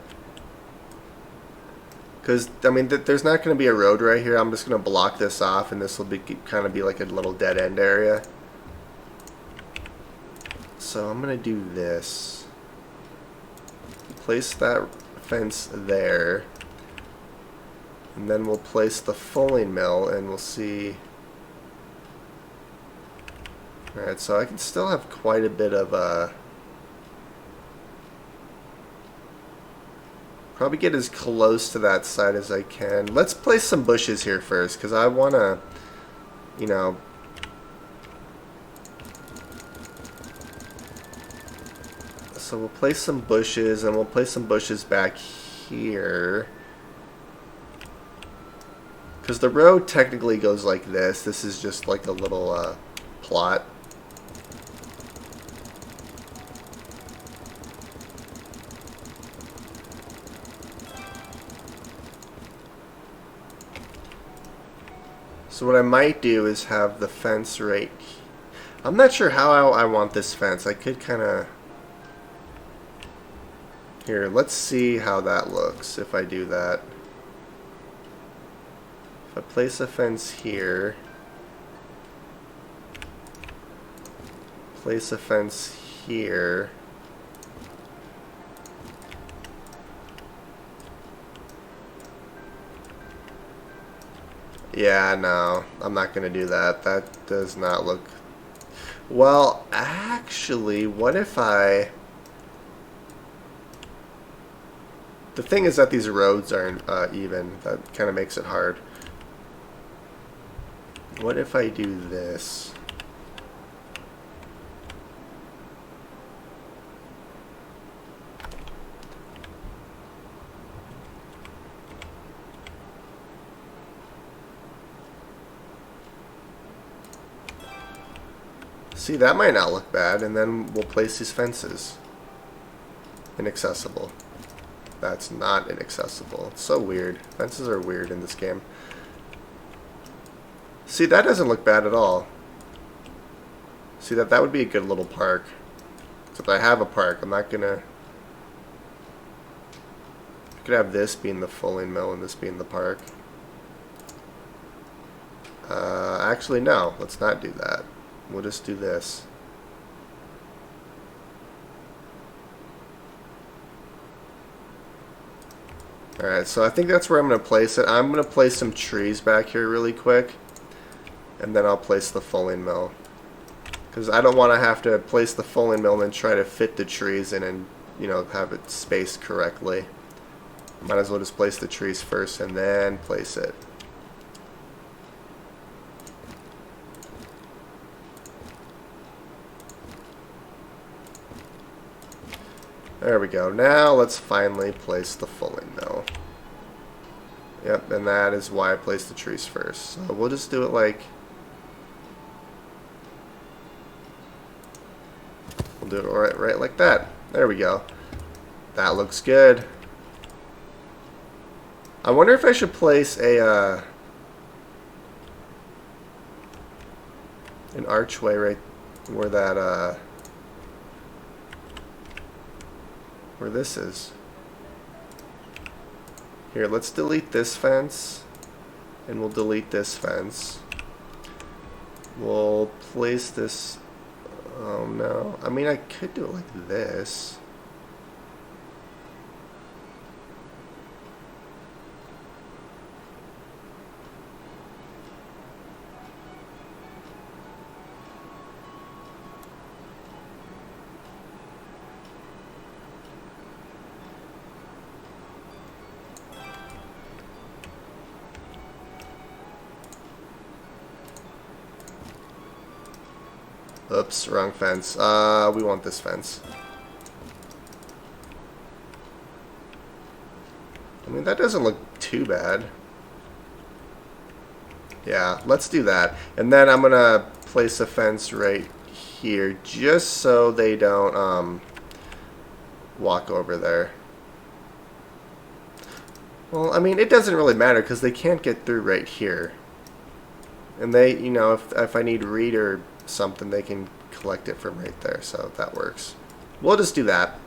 Because, I mean, there's not going to be a road right here. I'm just going to block this off, and this will be kind of be like a little dead-end area. So I'm going to do this. Place that fence there. And then we'll place the fulling mill, and we'll see. Alright, so I can still have quite a bit of probably get as close to that side as I can. Let's place some bushes here first, because I want to, you know, so we'll place some bushes, and we'll place some bushes back here. Because the road technically goes like this. This is just like a little plot. So what I might do is have the fence right... I'm not sure how I want this fence. I could kind of... Here, let's see how that looks if I do that. If I place a fence here, place a fence here, Yeah, no, I'm not gonna do that. That does not look... Well, actually, what if I... The thing is that these roads aren't even. That kind of makes it hard. What if I do this? See, that might not look bad, and then we'll place these fences. Inaccessible. That's not inaccessible. It's so weird. Fences are weird in this game. See, that doesn't look bad at all. See, that would be a good little park. Except I have a park. I'm not gonna... I could have this being the fulling mill and this being the park. Actually, no. Let's not do that. We'll just do this. Alright, so I think that's where I'm going to place it. I'm going to place some trees back here really quick. And then I'll place the fulling mill. Because I don't want to have to place the fulling mill and then try to fit the trees in and, you know, have it spaced correctly. Might as well just place the trees first and then place it. There we go. Now let's finally place the fulling mill. Yep, and that is why I placed the trees first. So we'll just do it like... We'll do it right like that. There we go. That looks good. I wonder if I should place a an archway right where that where this is. Here, let's delete this fence, and we'll delete this fence. We'll place this... Oh no. I mean, I could do it like this. Oops, wrong fence. We want this fence. I mean, that doesn't look too bad. Yeah, let's do that. And then I'm gonna place a fence right here, just so they don't walk over there. Well, I mean, it doesn't really matter because they can't get through right here. And they, you know, if I need reed or something, they can collect it from right there, so that works. We'll just do that.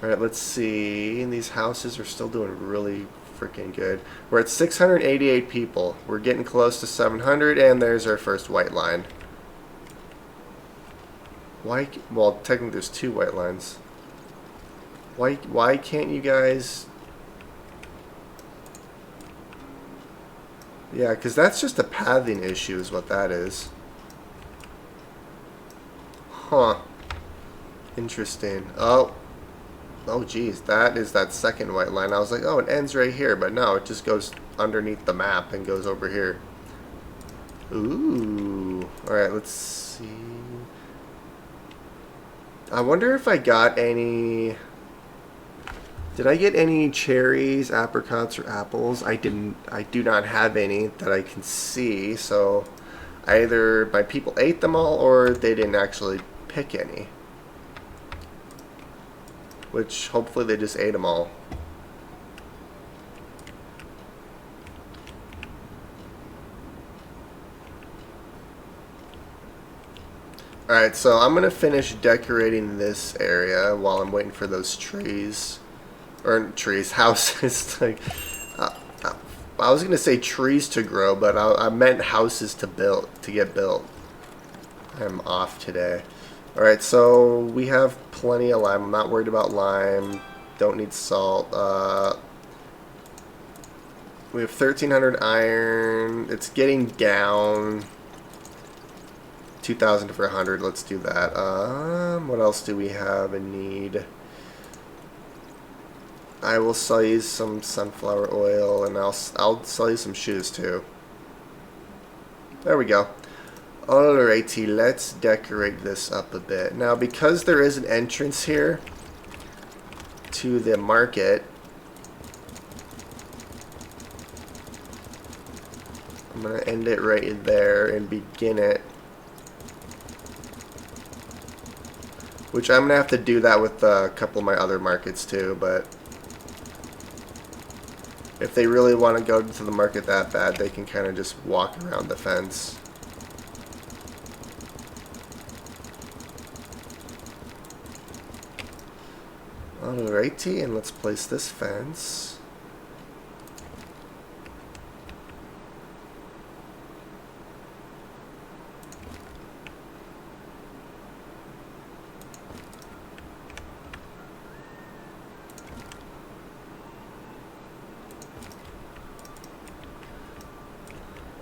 Alright, let's see. And these houses are still doing really freaking good. We're at 688 people. We're getting close to 700, and there's our first white line. Why? Well, technically there's two white lines. Why can't you guys... Yeah, because that's just a pathing issue is what that is. Huh. Interesting. Oh, geez, that is that second white line. I was like, oh, it ends right here, but no, it just goes underneath the map and goes over here. Ooh. Alright, let's see. I wonder if I got any... Did I get any cherries, apricots, or apples? I didn't. I do not have any that I can see, so either my people ate them all or they didn't actually pick any. Which, hopefully they just ate them all. Alright, so I'm going to finish decorating this area while I'm waiting for those trees. Or trees, houses. Like, I was going to say trees to grow, but I meant houses to get built. I'm off today. Alright, so we have plenty of lime. I'm not worried about lime. Don't need salt. We have 1,300 iron. It's getting down. 2,000 for 100. Let's do that. What else do we have in need? I will sell you some sunflower oil, and I'll sell you some shoes too. There we go. Alrighty, let's decorate this up a bit. Now, because there is an entrance here to the market, I'm going to end it right there and begin it. Which I'm going to have to do that with a couple of my other markets too, but if they really want to go to the market that bad, they can kind of just walk around the fence. Alrighty, and let's place this fence.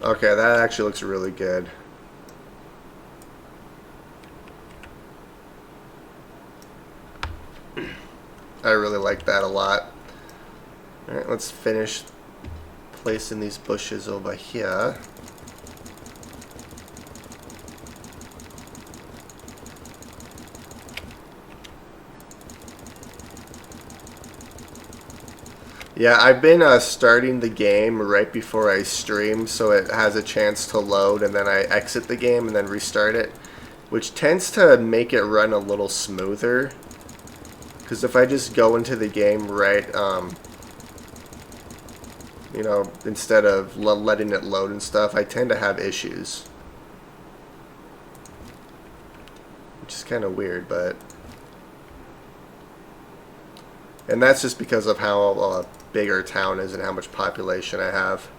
Okay, that actually looks really good. I really like that a lot. Alright, let's finish placing these bushes over here. Yeah, I've been starting the game right before I stream, so it has a chance to load, and then I exit the game and then restart it, which tends to make it run a little smoother. Because if I just go into the game right, you know, instead of letting it load and stuff, I tend to have issues. Which is kind of weird, but... And that's just because of how big our town is and how much population I have.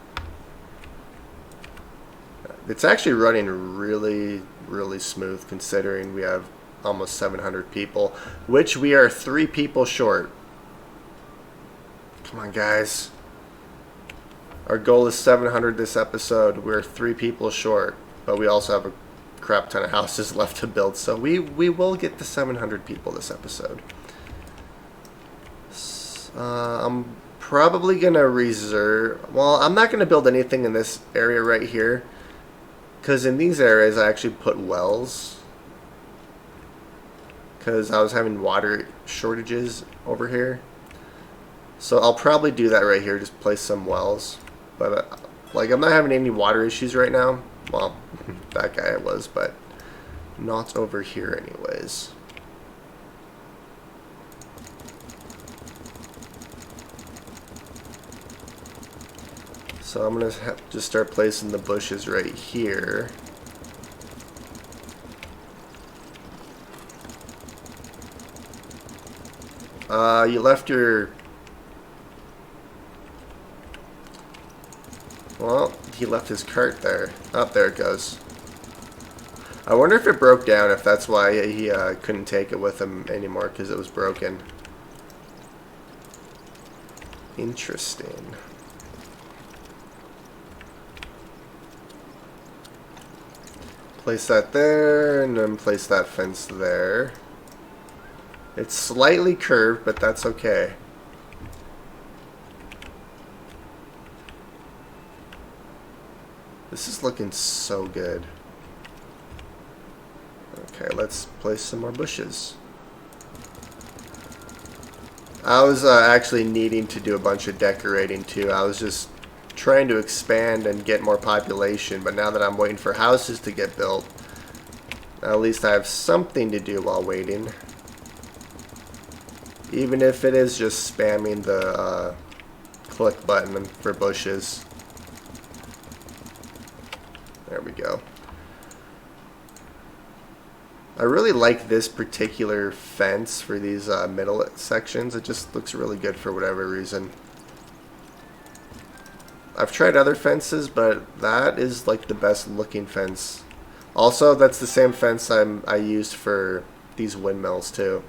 It's actually running really, really smooth considering we have almost 700 people, which we are 3 people short. Come on, guys. Our goal is 700 this episode. We're 3 people short, but we also have a crap ton of houses left to build, so we will get to 700 people this episode. I'm probably gonna reserve. Well, I'm not gonna build anything in this area right here, because in these areas I actually put wells. Because I was having water shortages over here. So I'll probably do that right here, just place some wells. But, like, I'm not having any water issues right now. Well, that guy was, but not over here anyways. So I'm going to just start placing the bushes right here. You left your... Well, he left his cart there. Oh, there it goes. I wonder if it broke down, if that's why he couldn't take it with him anymore, because it was broken. Interesting. Place that there, and then place that fence there. It's slightly curved, but that's okay. This is looking so good. Okay, let's place some more bushes. I was actually needing to do a bunch of decorating too. I was just trying to expand and get more population, but now that I'm waiting for houses to get built, at least I have something to do while waiting. Even if it is just spamming the click button for bushes. There we go. I really like this particular fence for these middle sections. It just looks really good for whatever reason. I've tried other fences, but that is like the best looking fence. Also, that's the same fence I used for these windmills too.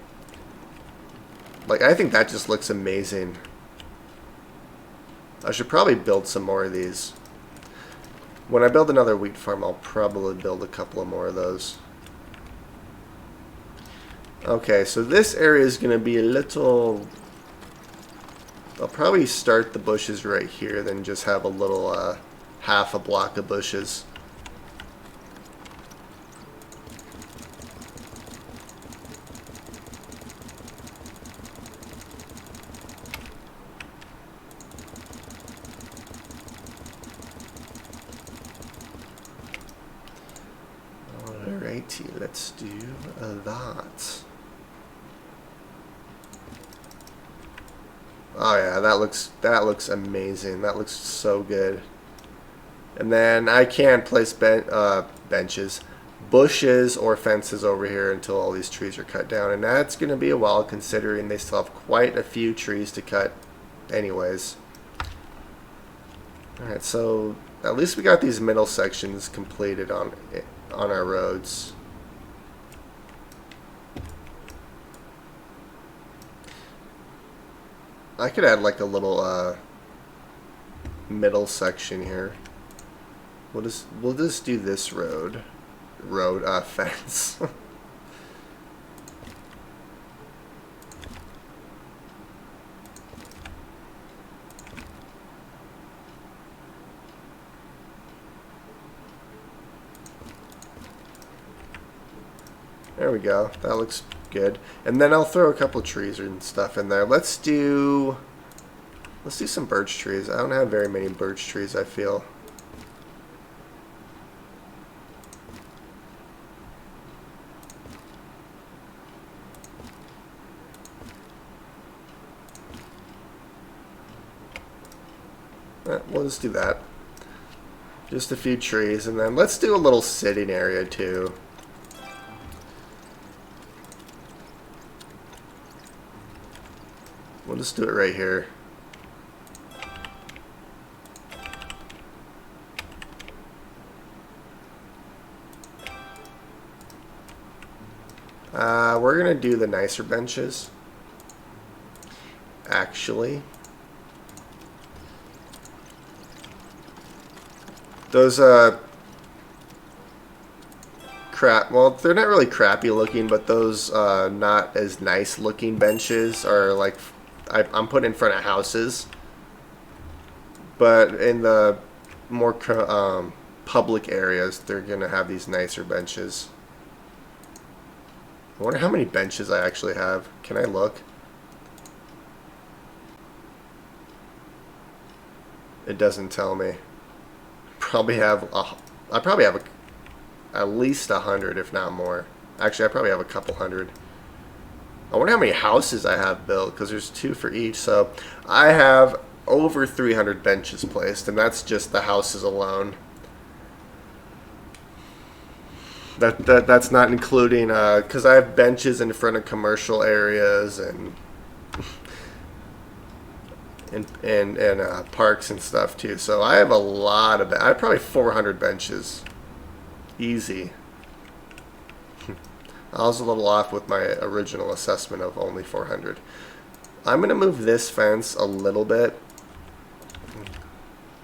Like, I think that just looks amazing. I should probably build some more of these. When I build another wheat farm, I'll probably build a couple of more of those. Okay, so this area is going to be a little... I'll probably start the bushes right here, then just have a little half a block of bushes. Alrighty, let's do that. Oh yeah, that looks amazing. That looks so good. And then I can place benches, bushes, or fences over here until all these trees are cut down. And that's going to be a while, considering they still have quite a few trees to cut anyways. Alright, so at least we got these middle sections completed on our roads. I could add like a little middle section here. We'll just do this fence. There we go. That looks good. And then I'll throw a couple of trees and stuff in there. Let's do some birch trees. I don't have very many birch trees, I feel. We'll just do that. Just a few trees, and then let's do a little sitting area too. We'll just do it right here. We're gonna do the nicer benches. Actually, those well, they're not really crappy looking, but those not as nice looking benches are like I'm putting in front of houses. But in the more public areas, they're gonna have these nicer benches. I wonder how many benches I actually have. Can I look? It doesn't tell me. I probably have at least 100, if not more. Actually, I probably have a couple hundred. I wonder how many houses I have built, because there's 2 for each. So I have over 300 benches placed, and that's just the houses alone. That's not including, because I have benches in front of commercial areas and parks and stuff too. So I have a lot of I have probably 400 benches. Easy. I was a little off with my original assessment of only 400. I'm going to move this fence a little bit.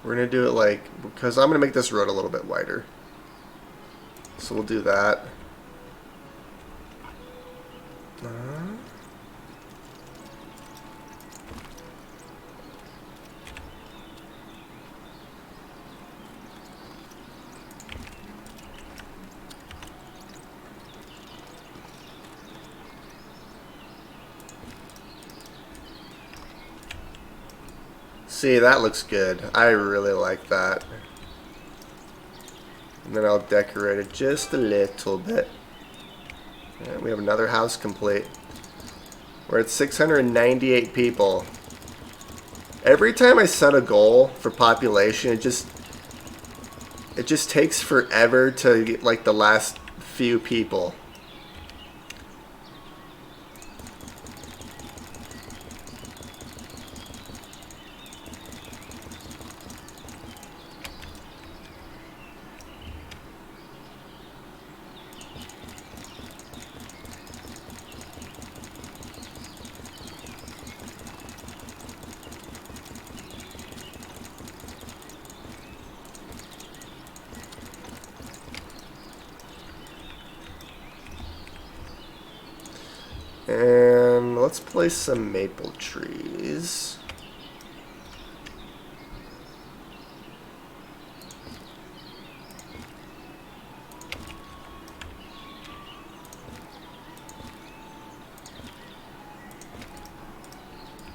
We're going to do it like, because I'm going to make this road a little bit wider. So we'll do that. See, that looks good. I really like that. And then I'll decorate it just a little bit. And we have another house complete. We're at 698 people. Every time I set a goal for population, it just takes forever to get like the last few people. And let's place some maple trees.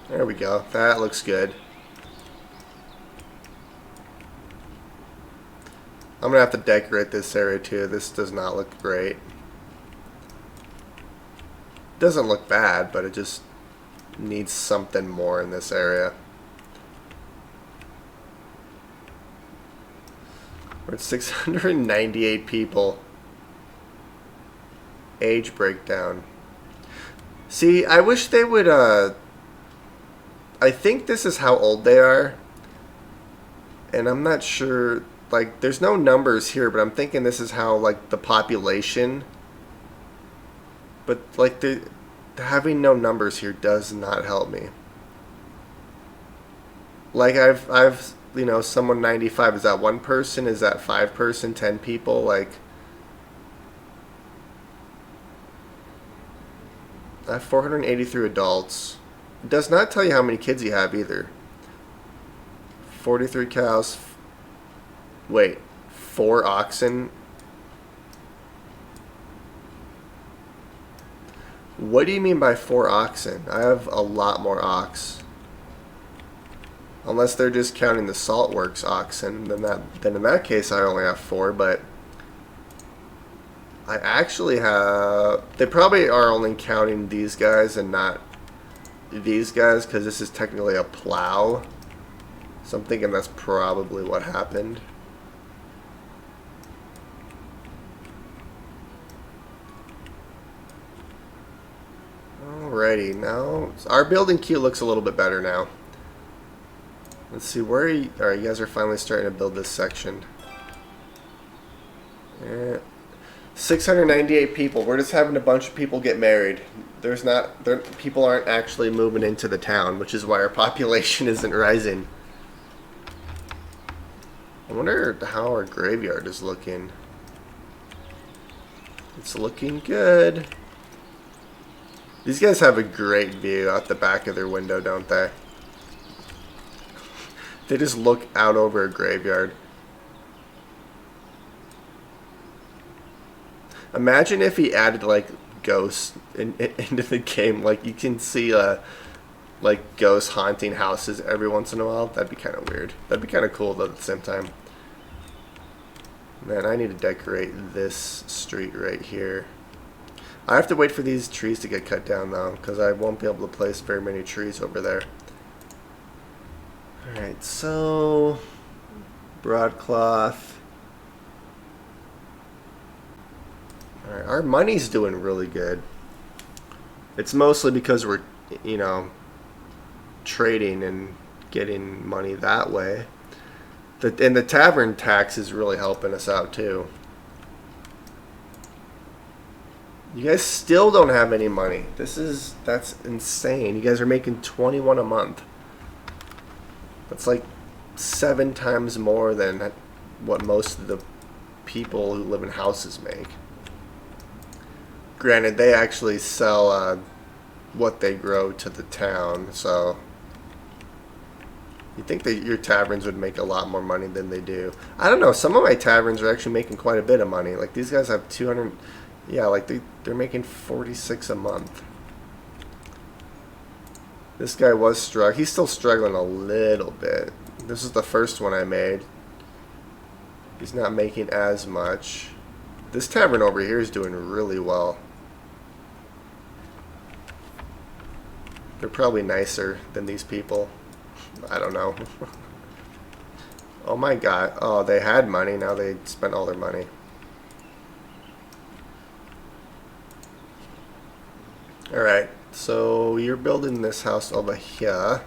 There we go. That looks good. I'm gonna have to decorate this area too. This does not look great. Doesn't look bad, but it just needs something more in this area. We're at 698 people. Age breakdown. See, I wish they would, I think this is how old they are. And I'm not sure, like, there's no numbers here, but I'm thinking this is how, like, the population. But, like, having no numbers here does not help me. Like, I've, you know, someone 95. Is that one person? Is that 5 person? 10 people? Like, I have 483 adults. It does not tell you how many kids you have either. 43 cows. Wait, 4 oxen. What do you mean by 4 oxen? I have a lot more ox. Unless they're just counting the saltworks oxen, then in that case I only have 4, but I actually have... They probably are only counting these guys and not these guys, because this is technically a plow. So I'm thinking that's probably what happened. Alrighty, now our building queue looks a little bit better now. Let's see, where are you? Alright, you guys are finally starting to build this section. Yeah. 698 people. We're just having a bunch of people get married. People aren't actually moving into the town, which is why our population isn't rising. I wonder how our graveyard is looking. It's looking good. These guys have a great view out the back of their window, don't they? They just look out over a graveyard. Imagine if he added like ghosts into the game. Like you can see like ghosts haunting houses every once in a while. That'd be kind of weird. That'd be kind of cool though at the same time. Man, I need to decorate this street right here. I have to wait for these trees to get cut down though, because I won't be able to place very many trees over there. Alright, so broadcloth. Alright, our money's doing really good. It's mostly because we're, you know, trading and getting money that way. And the tavern tax is really helping us out too. You guys still don't have any money. That's insane. You guys are making 21 a month. That's like 7 times more than what most of the people who live in houses make. Granted, they actually sell what they grow to the town, so you'd think that your taverns would make a lot more money than they do. I don't know. Some of my taverns are actually making quite a bit of money. Like these guys have 200. Yeah, like they're making 46 a month. This guy was struggling. He's still struggling a little bit. This is the first one I made. He's not making as much. This tavern over here is doing really well. They're probably nicer than these people. I don't know. Oh my god. Oh, they had money. Now they spent all their money. Alright, so you're building this house over here.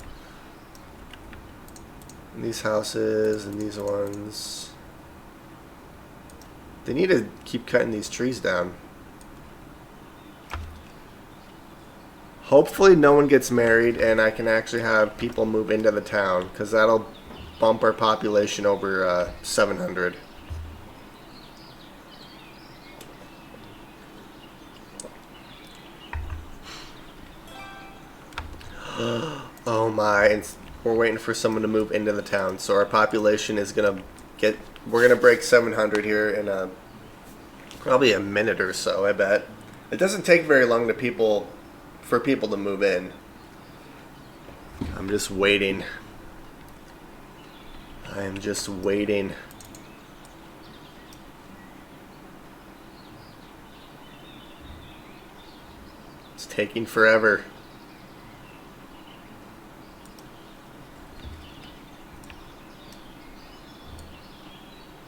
And these houses and these ones. They need to keep cutting these trees down. Hopefully no one gets married and I can actually have people move into the town, because that'll bump our population over 700. Oh my, and we're waiting for someone to move into the town. So our population is gonna we're gonna break 700 here in probably a minute or so, I bet. It doesn't take very long for people to move in. I'm just waiting. I am just waiting. It's taking forever.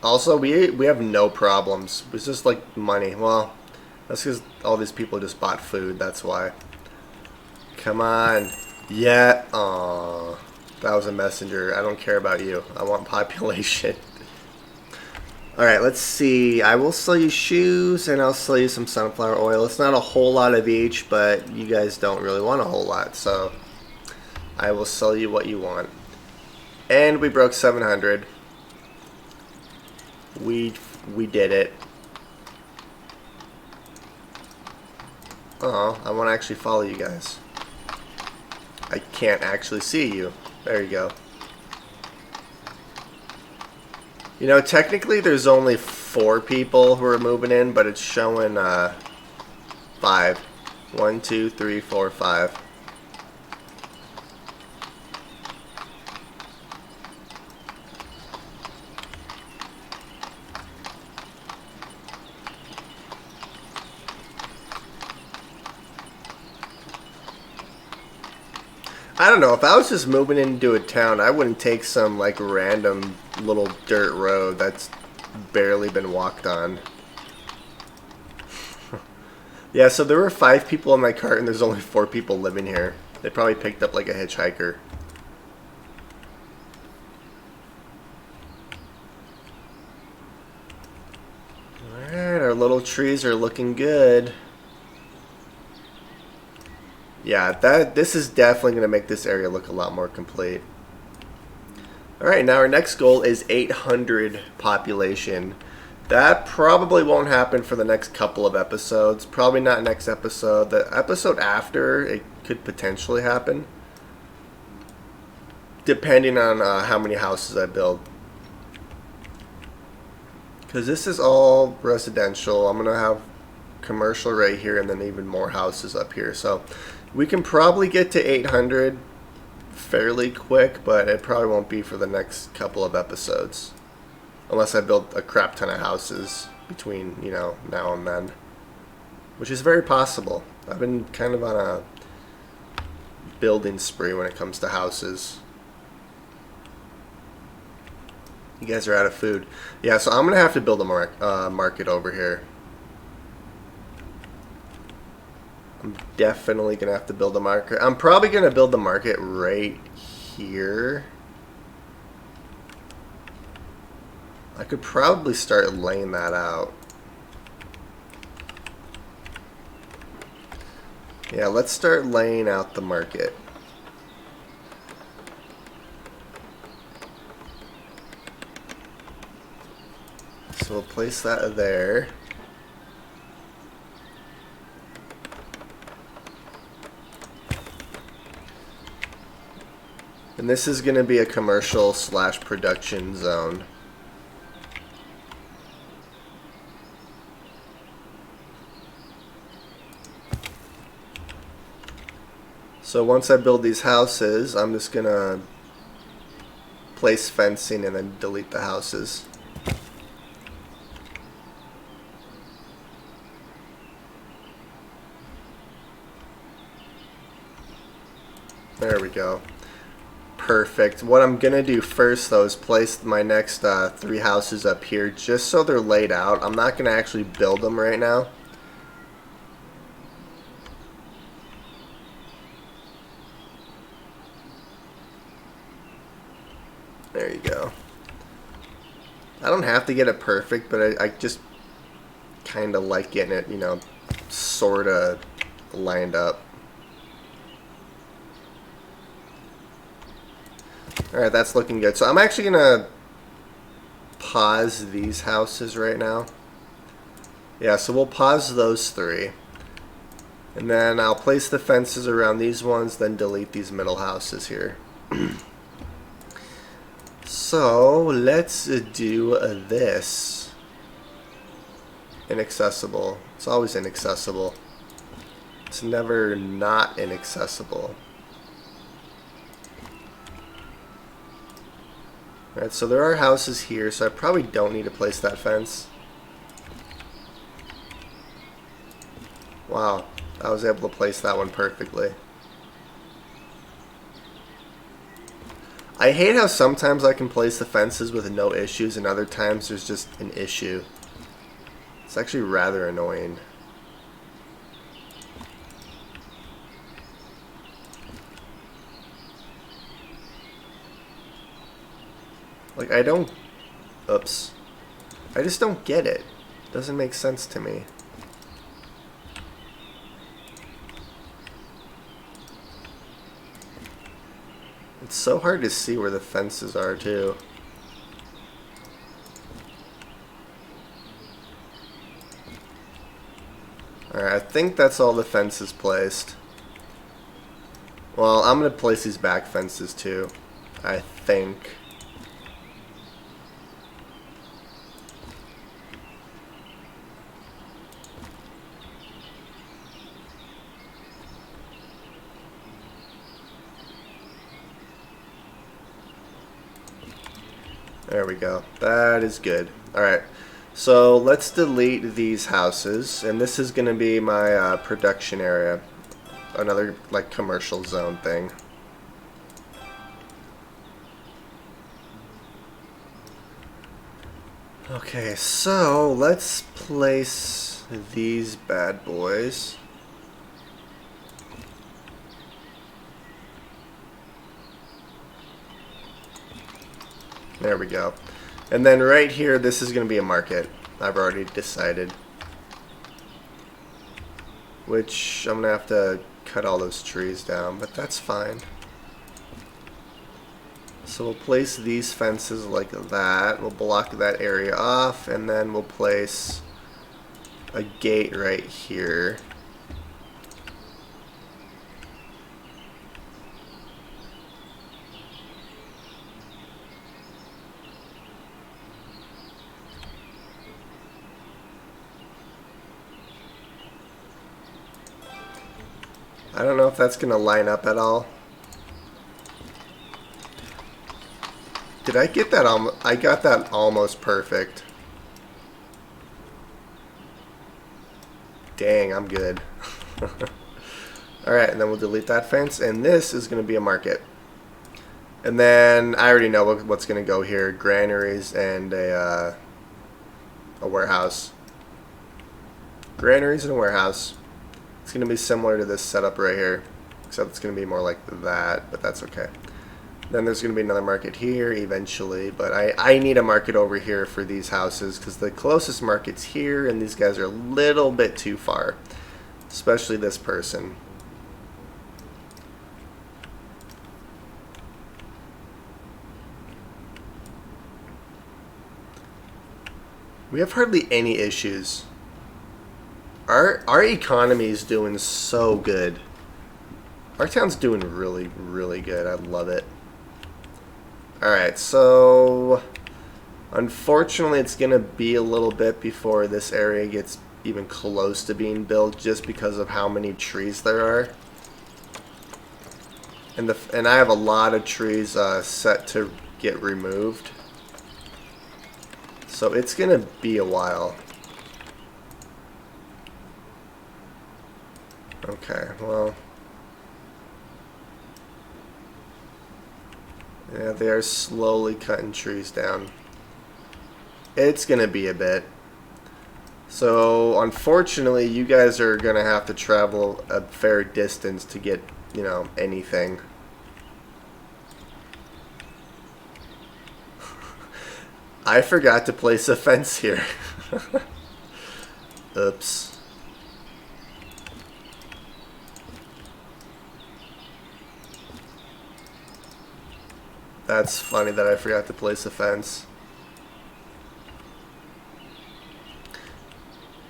Also, we have no problems. It's just like money. Well, that's because all these people just bought food. That's why. Come on. Yeah. Aww. That was a messenger. I don't care about you. I want population. Alright, let's see. I will sell you shoes and I'll sell you some sunflower oil. It's not a whole lot of each, but you guys don't really want a whole lot. So I will sell you what you want. And we broke 700. We did it. Oh, I want to actually follow you guys. I can't actually see you. There you go. You know, technically there's only 4 people who are moving in, but it's showing 5. 1, 2, 3, 4, 5. I don't know, if I was just moving into a town, I wouldn't take some like random little dirt road that's barely been walked on. Yeah, so there were 5 people in my cart and there's only 4 people living here. They probably picked up like a hitchhiker. Alright, our little trees are looking good. Yeah, this is definitely going to make this area look a lot more complete. Alright, now our next goal is 800 population. That probably won't happen for the next couple of episodes. Probably not next episode. The episode after, it could potentially happen. Depending on how many houses I build. Because this is all residential. I'm going to have commercial right here and then even more houses up here. So we can probably get to 800 fairly quick, but it probably won't be for the next couple of episodes. Unless I build a crap ton of houses between, you know, now and then. Which is very possible. I've been kind of on a building spree when it comes to houses. You guys are out of food. Yeah, so I'm going to have to build a market over here. I'm definitely going to have to build a market. I'm probably going to build the market right here. I could probably start laying that out. Yeah, let's start laying out the market. So we'll place that there. And this is going to be a commercial / production zone. So once I build these houses, I'm just going to place fencing and then delete the houses. There we go. Perfect. What I'm going to do first, though, is place my next 3 houses up here just so they're laid out. I'm not going to actually build them right now. There you go. I don't have to get it perfect, but I just kind of like getting it, you know, sort of lined up. Alright, that's looking good. So I'm actually going to pause these houses right now. Yeah, so we'll pause those 3. And then I'll place the fences around these ones, then delete these middle houses here. So let's do this. Inaccessible. It's always inaccessible. It's never not inaccessible. Alright, so there are houses here, so I probably don't need to place that fence. Wow, I was able to place that one perfectly. I hate how sometimes I can place the fences with no issues and other times there's just an issue. It's actually rather annoying. Like, I don't... Oops. I just don't get it. It doesn't make sense to me. It's so hard to see where the fences are, too. Alright, I think that's all the fences placed. Well, I'm going to place these back fences, too. I think. There we go. That is good. Alright, so let's delete these houses, and this is going to be my production area. Another, like, commercial zone thing. Okay, so let's place these bad boys. There we go. And then right here, this is going to be a market. I've already decided. Which, I'm going to have to cut all those trees down, but that's fine. So we'll place these fences like that. We'll block that area off, and then we'll place a gate right here. I don't know if that's going to line up at all. Did I get that? I got that almost perfect. Dang, I'm good. Alright, and then we'll delete that fence. And this is going to be a market. And then I already know what's going to go here. Granaries and a warehouse. Granaries and a warehouse. It's going to be similar to this setup right here, except it's going to be more like that, but that's okay. Then there's going to be another market here eventually, but I need a market over here for these houses because the closest market's here, and these guys are a little bit too far, especially this person. We have hardly any issues. Our economy is doing so good. Our town's doing really, really good. I love it. Alright, so unfortunately it's going to be a little bit before this area gets even close to being built just because of how many trees there are. And I have a lot of trees set to get removed. So it's going to be a while. Okay, well, yeah, they are slowly cutting trees down. It's gonna be a bit. So, unfortunately, you guys are gonna have to travel a fair distance to get, you know, anything. I forgot to place a fence here. Oops. That's funny that I forgot to place a fence.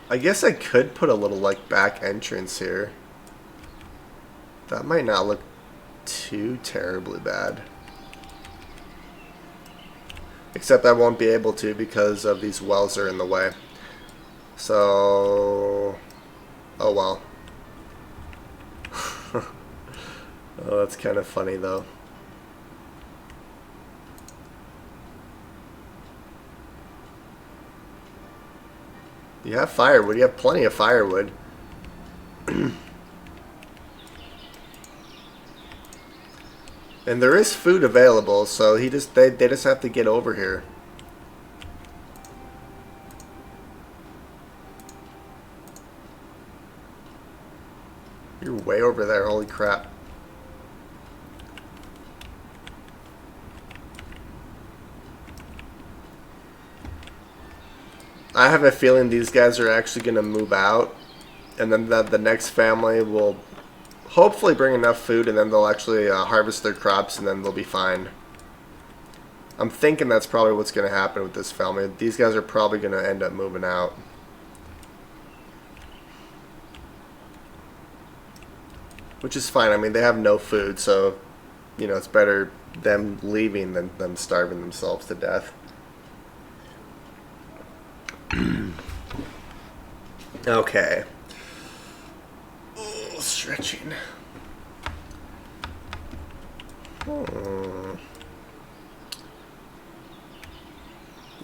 I guess I could put a little, like, back entrance here. That might not look too terribly bad. Except I won't be able to because of these wells are in the way. So... oh well. Oh, that's kind of funny though. You have firewood. You have plenty of firewood. And there is food available, so they just have to get over here. You're way over there, holy crap. I have a feeling these guys are actually going to move out, and then the next family will hopefully bring enough food, and then they'll actually harvest their crops, and then they'll be fine. I'm thinking that's probably what's going to happen with this family. These guys are probably going to end up moving out. Which is fine. I mean, they have no food, so, you know, it's better them leaving than them starving themselves to death. Okay. Oh, stretching. You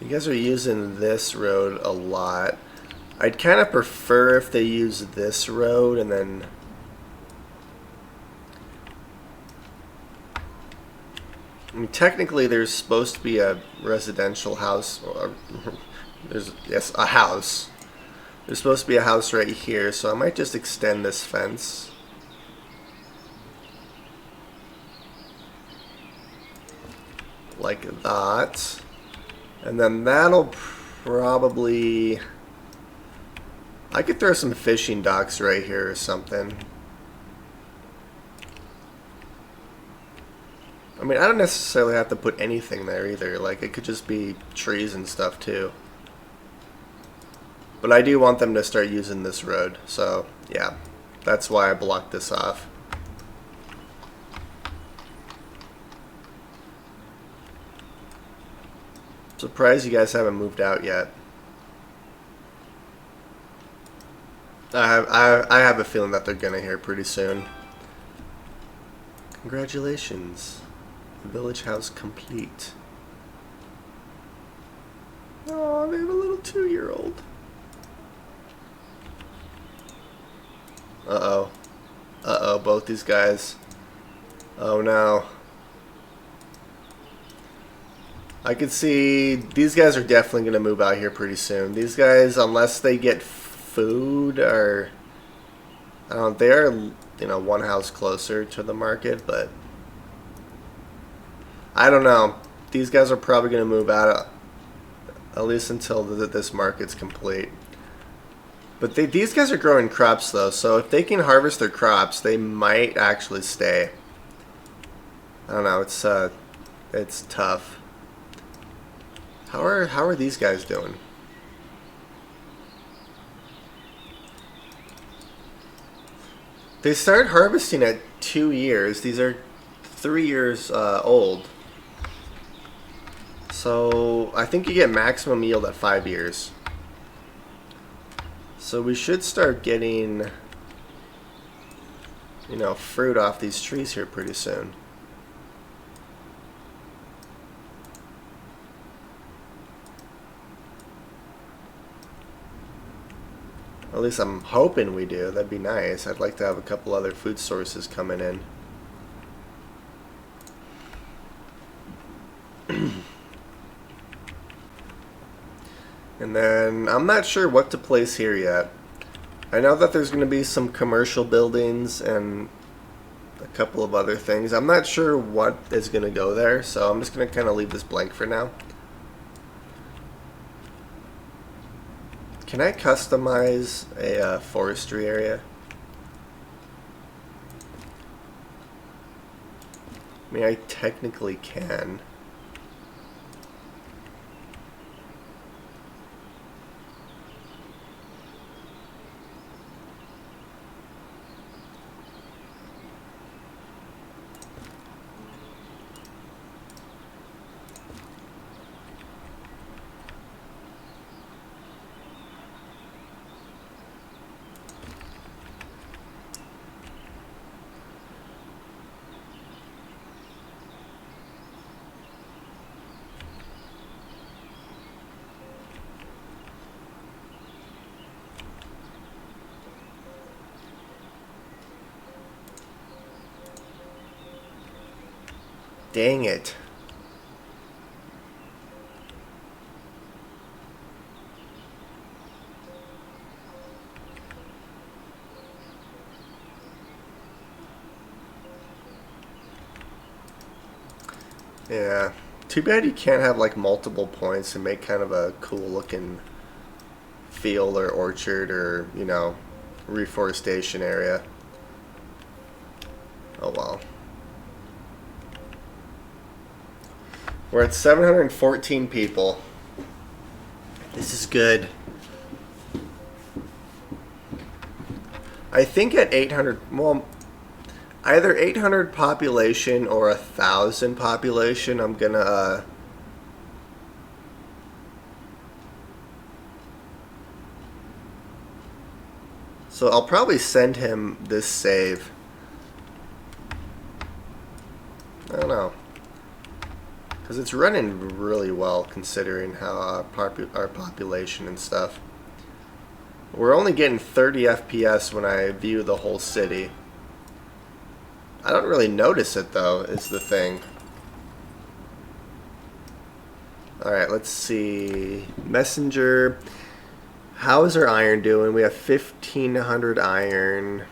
guys are using this road a lot. I'd kind of prefer if they use this road and then... I mean, technically there's supposed to be a residential house, or yes, a house. There's supposed to be a house right here, so I might just extend this fence. Like that. And then that'll probably... I could throw some fishing docks right here or something. I mean, I don't necessarily have to put anything there either. Like, it could just be trees and stuff too. But I do want them to start using this road. So, yeah. That's why I blocked this off. Surprised you guys haven't moved out yet. I have a feeling that they're gonna hear pretty soon. Congratulations. Village house complete. Oh, they have a little 2-year-old. Uh-oh. Uh-oh, both these guys. Oh no. I can see these guys are definitely going to move out here pretty soon. These guys, unless they get food, are... I don't know, they are, you know, one house closer to the market, but... I don't know. These guys are probably going to move out at least until this market's complete. But these guys are growing crops, though, so if they can harvest their crops, they might actually stay. I don't know, it's tough. How are these guys doing? They start harvesting at 2 years. These are 3 years old. So I think you get maximum yield at 5 years. So we should start getting, you know, fruit off these trees here pretty soon. At least I'm hoping we do. That'd be nice. I'd like to have a couple other food sources coming in. And then I'm not sure what to place here yet. I know that there's going to be some commercial buildings and a couple of other things. I'm not sure what is going to go there, so I'm just going to kind of leave this blank for now. Can I customize a forestry area? I mean, I technically can. Dang it. Yeah. Too bad you can't have like multiple points and make kind of a cool looking field or orchard or, you know, reforestation area. Oh well. We're at 714 people. This is good. I think at 800, well, either 800 population or 1,000 population, I'm gonna so I'll probably send him this save. I don't know, because it's running really well considering how our population and stuff. We're only getting 30 FPS when I view the whole city. I don't really notice it though, is the thing. Alright, let's see. Messenger. How is our iron doing? We have 1,500 iron.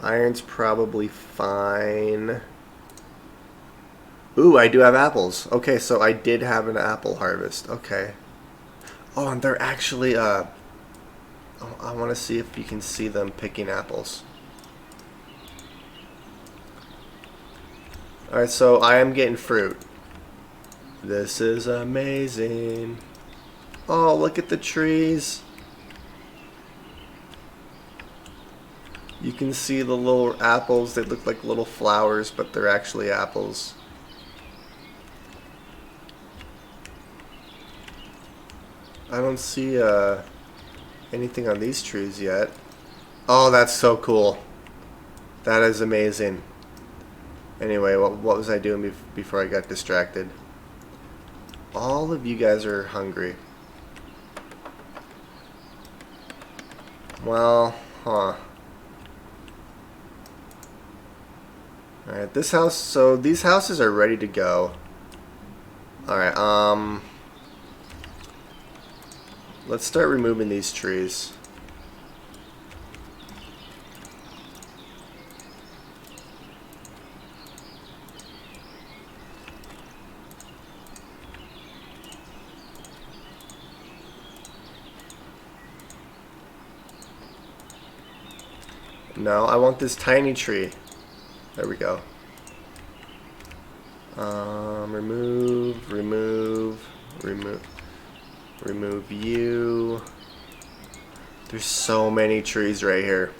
Iron's probably fine. Ooh, I do have apples. Okay, so I did have an apple harvest. Okay. Oh, and they're actually, oh, I want to see if you can see them picking apples. Alright, so I am getting fruit. This is amazing. Oh, look at the trees. You can see the little apples. They look like little flowers, but they're actually apples. I don't see anything on these trees yet. Oh, that's so cool. That is amazing. Anyway, what was I doing before I got distracted? All of you guys are hungry. Well, huh. Alright, this house, so these houses are ready to go. Alright, let's start removing these trees. No, I want this tiny tree. There we go. Remove you. There's so many trees right here.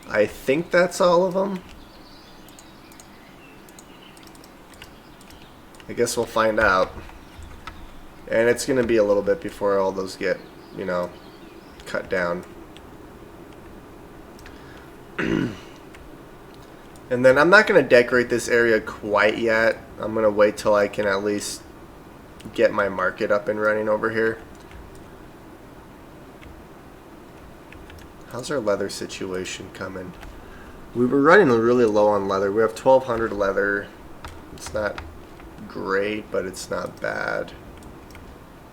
I think that's all of them. I guess we'll find out. And it's going to be a little bit before all those get, you know, cut down. And then I'm not going to decorate this area quite yet. I'm going to wait till I can at least get my market up and running over here. How's our leather situation coming? We were running really low on leather. We have 1,200 leather. It's not great, but it's not bad.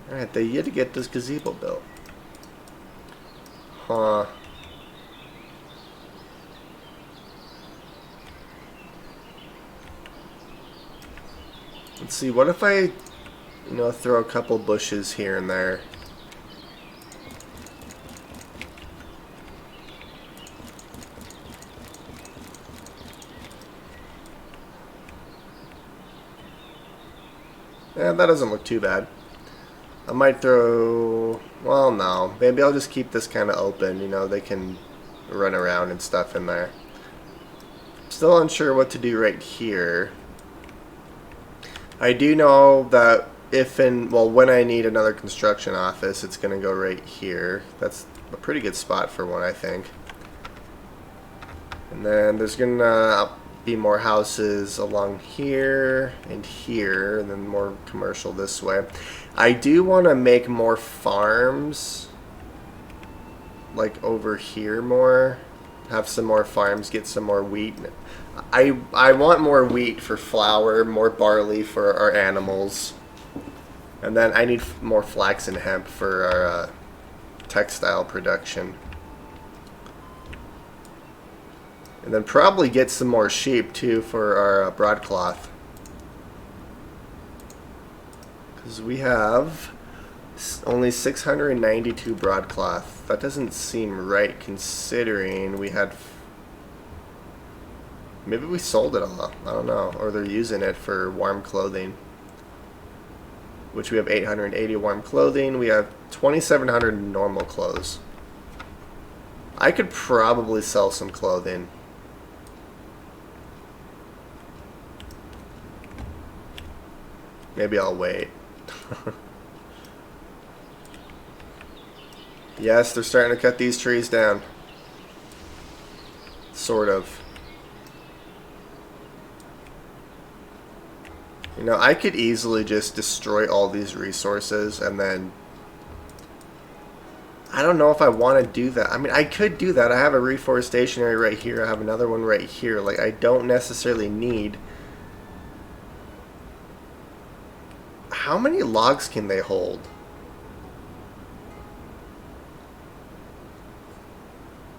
Alright, they yet to get this gazebo built. Huh. Let's see, what if I, you know, throw a couple bushes here and there? Yeah, that doesn't look too bad. I might throw, well, no, maybe I'll just keep this kind of open, you know, they can run around and stuff in there. Still unsure what to do right here. I do know that when I need another construction office, it's going to go right here. That's a pretty good spot for one, I think. And then there's going to be more houses along here, and then more commercial this way. I do want to make more farms, like over here more. Have some more farms, get some more wheat. I want more wheat for flour, more barley for our animals. And then I need more flax and hemp for our textile production. And then probably get some more sheep too for our broadcloth. Because we have only 692 broadcloth. That doesn't seem right considering we had... Maybe we sold it all. I don't know. Or they're using it for warm clothing. Which we have 880 warm clothing. We have 2,700 normal clothes. I could probably sell some clothing. Maybe I'll wait. Yes, they're starting to cut these trees down. Sort of. You know, I could easily just destroy all these resources and then... I don't know if I want to do that. I mean, I could do that. I have a reforestation area right here. I have another one right here. Like, I don't necessarily need... How many logs can they hold?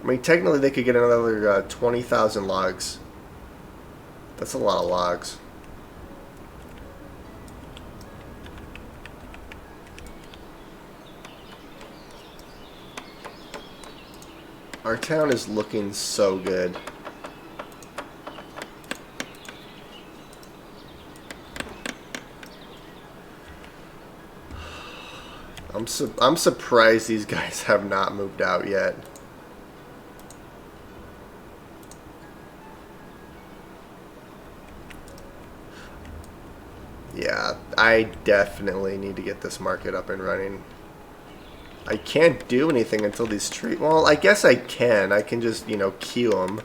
I mean, technically they could get another 20,000 logs. That's a lot of logs. Our town is looking so good. I'm surprised these guys have not moved out yet. Yeah, I definitely need to get this market up and running. I can't do anything until these trees... Well, I guess I can. I can just, you know, queue them.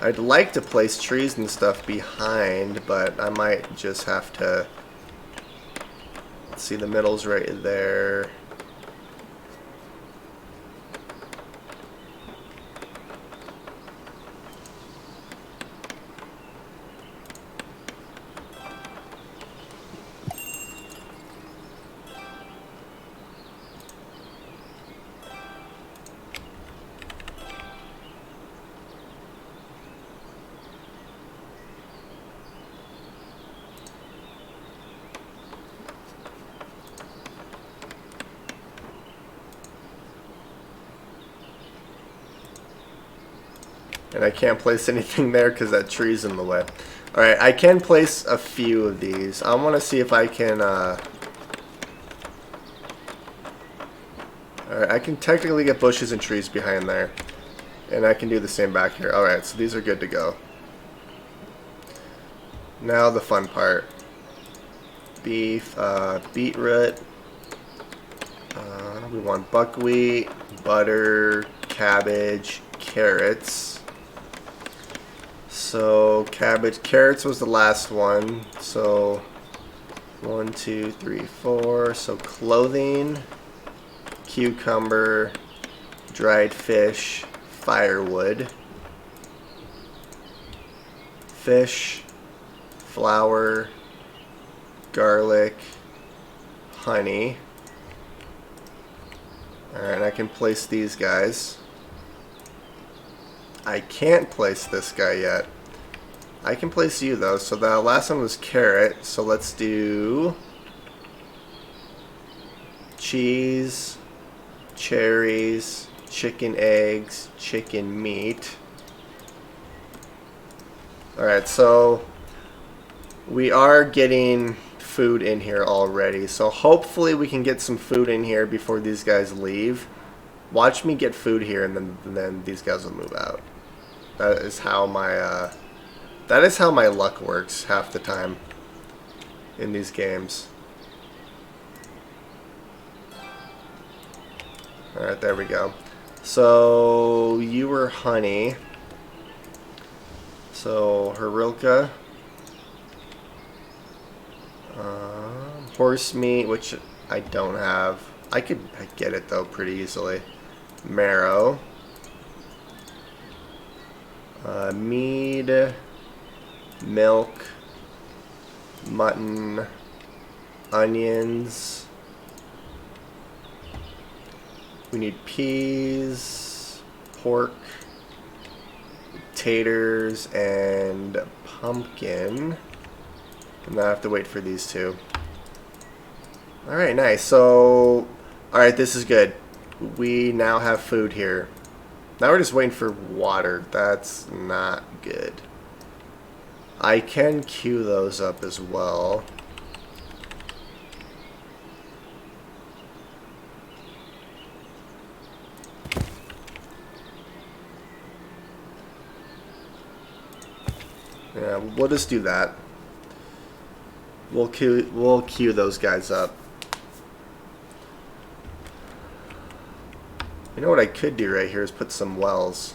I'd like to place trees and stuff behind, but I might just have to... Let's see, the middle's right there. And I can't place anything there because that tree's in the way. Alright, I can place a few of these. I want to see if I can... Alright, I can technically get bushes and trees behind there. And I can do the same back here. Alright, so these are good to go. Now the fun part. Beef, beetroot. We want buckwheat, butter, cabbage, carrots. So carrots was the last one. So 1, 2, 3, 4. So clothing, cucumber, dried fish, firewood, fish, flour, garlic, honey. Alright, I can place these guys. I can't place this guy yet. I can place you though. So the last one was carrot. So let's do cheese, cherries, chicken eggs, chicken meat. Alright, so we are getting food in here already. So hopefully we can get some food in here before these guys leave. Watch me get food here and then these guys will move out. That is how my luck works half the time in these games. Alright, there we go. So you were honey. So, Harilka. Horse meat, which I don't have. I get it though pretty easily. Marrow. Mead. Milk. Mutton. Onions. We need peas. Pork. Taters and pumpkin. And then I have to wait for these two. Alright, nice. So, alright, this is good. We now have food here. Now we're just waiting for water. That's not good. I can queue those up as well. Yeah, we'll just do that. We'll queue those guys up. You know what I could do right here is put some wells.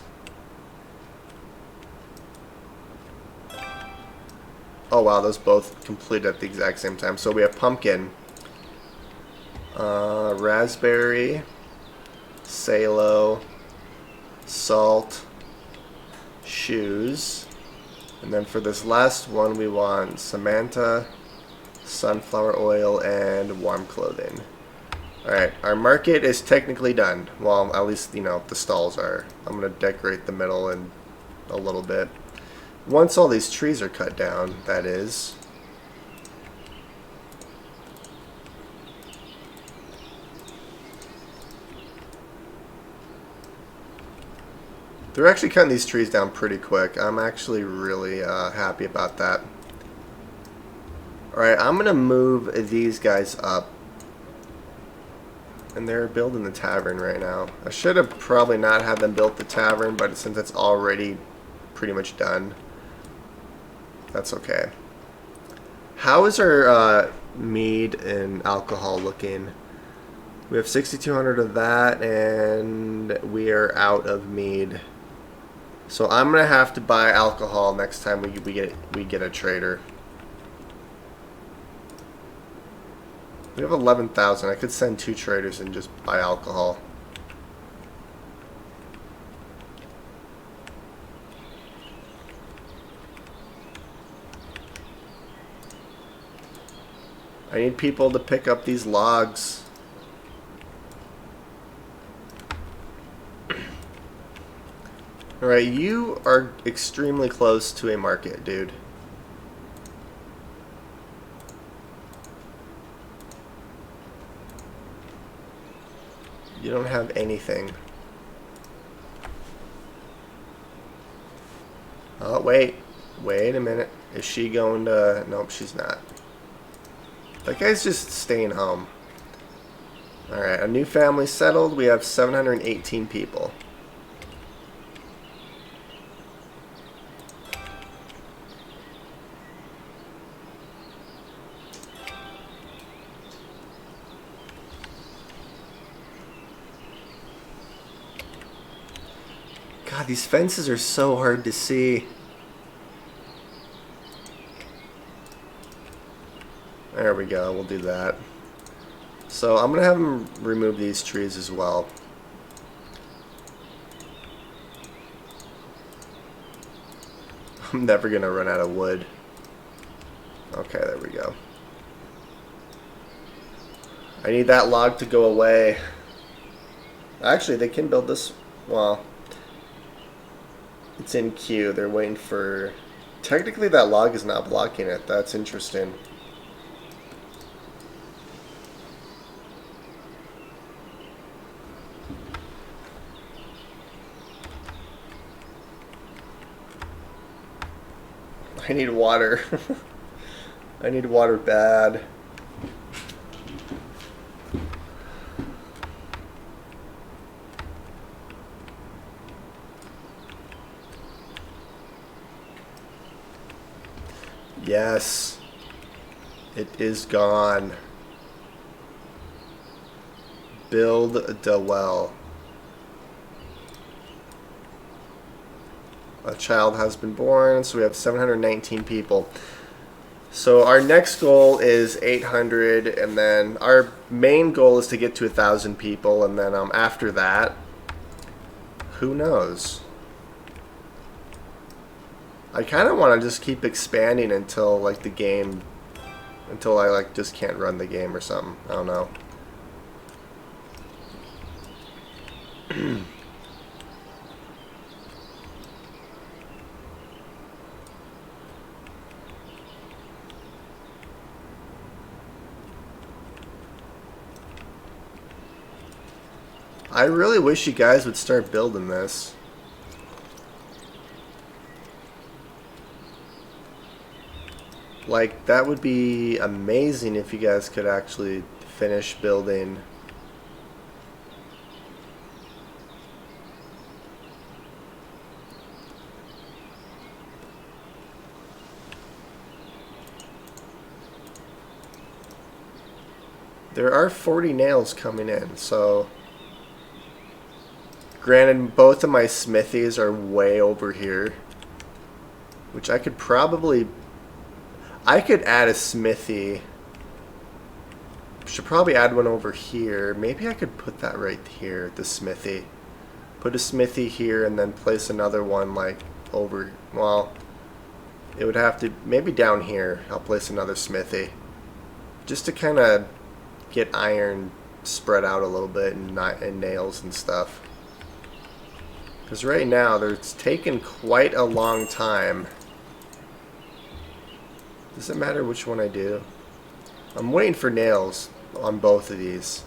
Oh wow, those both completed at the exact same time. So we have pumpkin, raspberry, salo, salt, shoes. And then for this last one, we want Samantha, sunflower oil, and warm clothing. Alright, our market is technically done. Well, at least, you know, the stalls are. I'm going to decorate the middle and a little bit. Once all these trees are cut down, that is. They're actually cutting these trees down pretty quick. I'm actually really happy about that. Alright, I'm going to move these guys up. And they're building the tavern right now. I should have probably not had them build the tavern, but since it's already pretty much done, that's okay. How is our mead and alcohol looking? We have 6,200 of that, and we are out of mead. So I'm gonna have to buy alcohol next time we get a trader. We have 11,000. I could send 2 traders and just buy alcohol. I need people to pick up these logs. Alright, you are extremely close to a market, dude. You don't have anything. Oh, wait. Wait a minute. Is she going to... Nope, she's not. That guy's just staying home. Alright, a new family settled. We have 718 people. God, these fences are so hard to see. There we go, we'll do that. So I'm going to have them remove these trees as well. I'm never going to run out of wood. Okay, there we go. I need that log to go away. Actually, they can build this... Well, it's in queue. They're waiting for... Technically, that log is not blocking it. That's interesting. I need water. I need water bad. Yes. It is gone. Build the well. A child has been born, so we have 719 people. So our next goal is 800, and then our main goal is to get to 1,000 people, and then after that, who knows? I kind of want to just keep expanding until like the game, until I like just can't run the game or something. I don't know. I really wish you guys would start building this. Like, that would be amazing if you guys could actually finish building. There are 40 nails coming in, so granted both of my smithies are way over here, which I could probably, I could add a smithy. Should probably add one over here. Maybe I could put that right here, the smithy. Put a smithy here and then place another one like over, well, it would have to, maybe down here I'll place another smithy. Just to kind of get iron spread out a little bit and nails and stuff. Because right now it's taken quite a long time. Does it matter which one I do? I'm waiting for nails on both of these.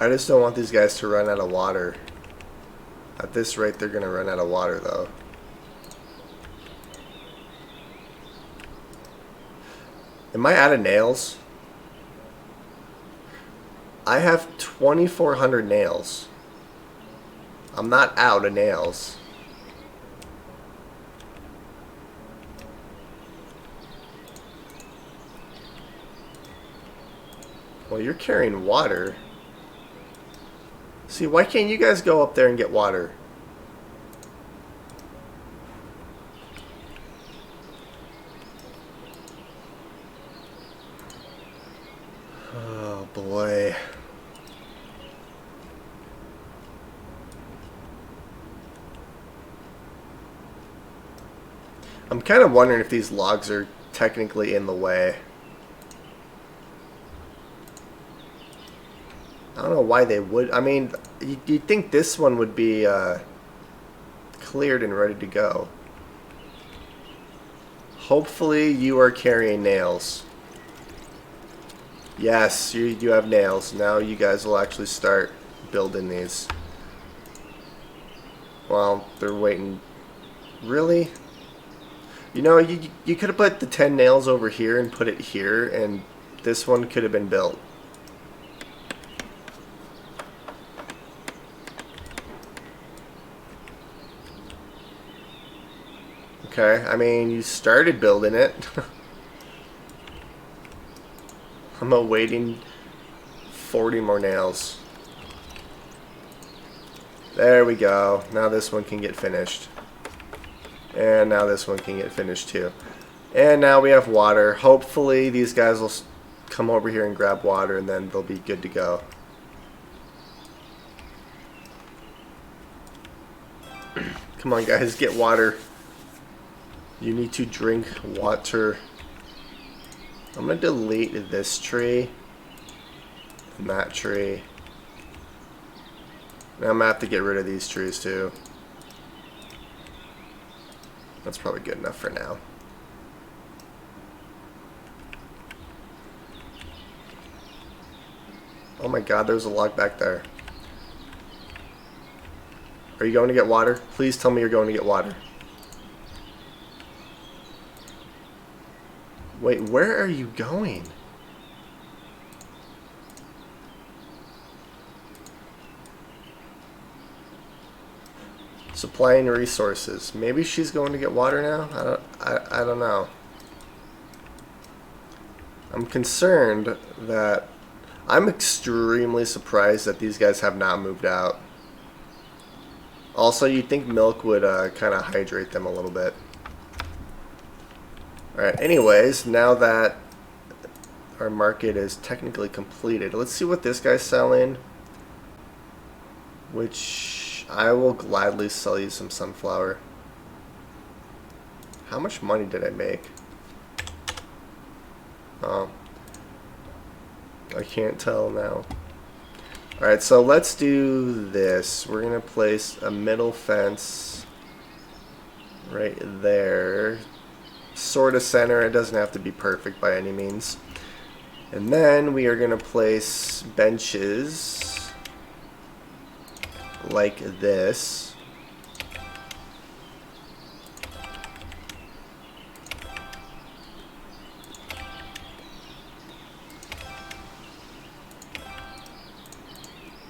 I just don't want these guys to run out of water. At this rate, they're going to run out of water, though. Am I out of nails? I have 2,400 nails. I'm not out of nails. Well, you're carrying water. See, why can't you guys go up there and get water? Oh boy. I'm kind of wondering if these logs are technically in the way. I don't know why they would. I mean, you'd think this one would be cleared and ready to go. Hopefully you are carrying nails. Yes, you have nails. Now you guys will actually start building these. Well, they're waiting. Really? You know, you could have put the 10 nails over here and put it here, and this one could have been built. Okay, I mean, you started building it. I'm awaiting 40 more nails. There we go. Now this one can get finished. And now this one can get finished too. And now we have water. Hopefully these guys will come over here and grab water, and then they'll be good to go. Come on guys, get water. You need to drink water. I'm going to delete this tree and that tree. Now I'm going to have to get rid of these trees too. That's probably good enough for now. Oh my god, there's a log back there. Are you going to get water? Please tell me you're going to get water. Wait, where are you going? Supplying resources. Maybe she's going to get water now? I don't know. I'm concerned that... I'm extremely surprised that these guys have not moved out. Also, you'd think milk would kind of hydrate them a little bit. Alright, anyways, now that our market is technically completed, let's see what this guy's selling. Which I will gladly sell you some sunflower. How much money did I make? Oh. I can't tell now. Alright, so let's do this. We're going to place a middle fence right there. Sort of center. It doesn't have to be perfect by any means. And then we are going to place benches like this.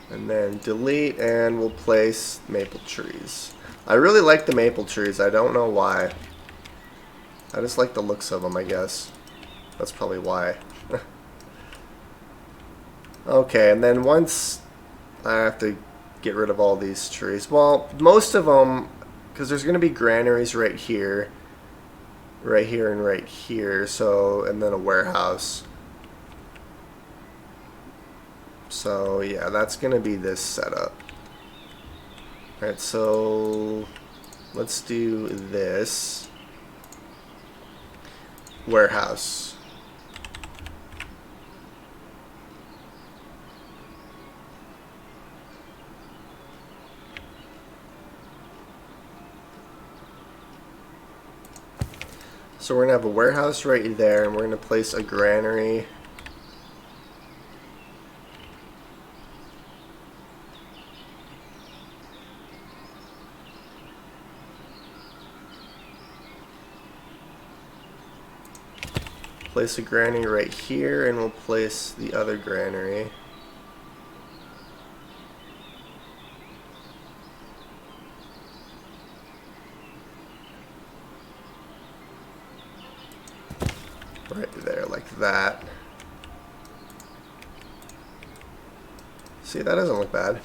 And then delete, and we'll place maple trees. I really like the maple trees. I don't know why. I just like the looks of them, I guess. That's probably why. Okay, and then once I have to get rid of all these trees. Well, most of them, because there's going to be granaries right here, and right here. So, and then a warehouse. So yeah, that's going to be this setup. Alright, so let's do this. Warehouse. So we're going to have a warehouse right there, and we're going to place a granary right here, and we'll place the other granary. Right there, like that. See, that doesn't look bad.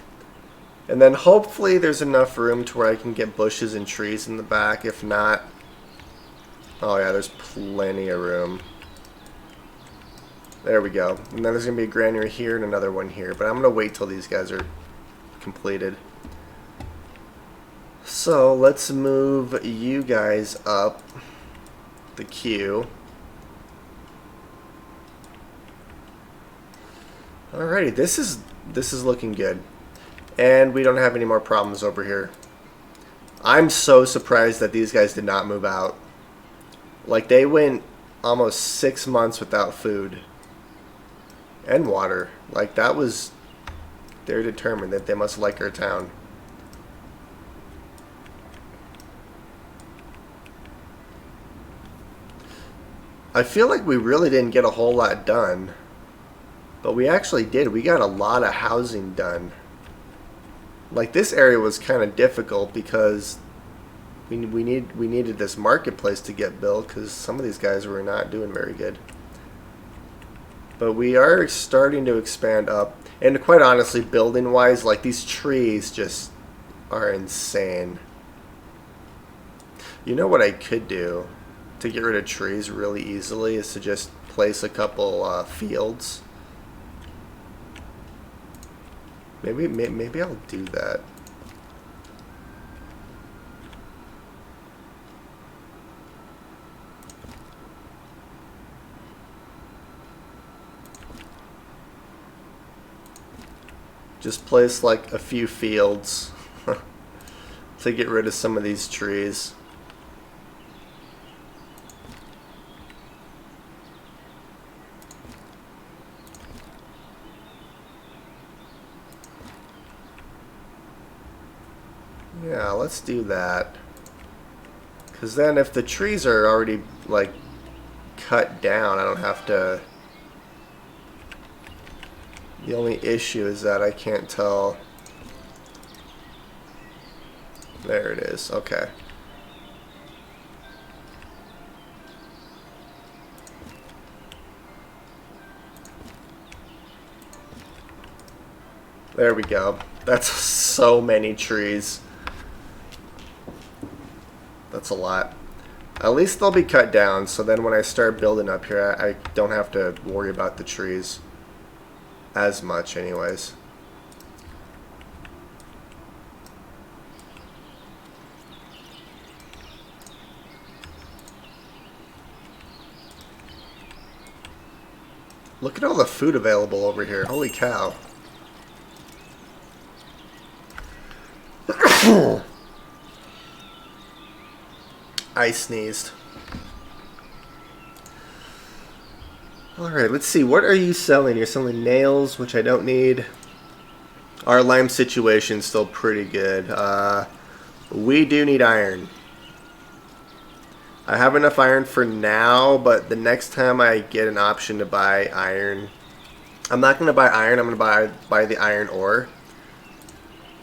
And then hopefully there's enough room to where I can get bushes and trees in the back. If not, oh yeah, there's plenty of room. There we go. And then there's going to be a granary here and another one here. But I'm going to wait till these guys are completed. So let's move you guys up the queue. Alrighty, this is looking good. And we don't have any more problems over here. I'm so surprised that these guys did not move out. Like, they went almost 6 months without food. And water. Like, that was... They're determined that they must like our town. I feel like we really didn't get a whole lot done. But we actually did. We got a lot of housing done. Like, this area was kind of difficult because we needed this marketplace to get built because some of these guys were not doing very good. But we are starting to expand up. And quite honestly, building-wise, like, these trees just are insane. You know what I could do to get rid of trees really easily is to just place a couple fields. Maybe I'll do that. Just place like a few fields to get rid of some of these trees. Yeah, let's do that. Because then if the trees are already like cut down, I don't have to... The only issue is that I can't tell There it is. Okay. There we go. That's so many trees. That's a lot. At least they'll be cut down, so then when I start building up here, I don't have to worry about the trees as much anyways. Look at all the food available over here. Holy cow. I sneezed. Alright, let's see. What are you selling? You're selling nails, which I don't need. Our lime situation's still pretty good. We do need iron. I have enough iron for now, but the next time I get an option to buy iron, I'm not going to buy iron, I'm going to buy the iron ore,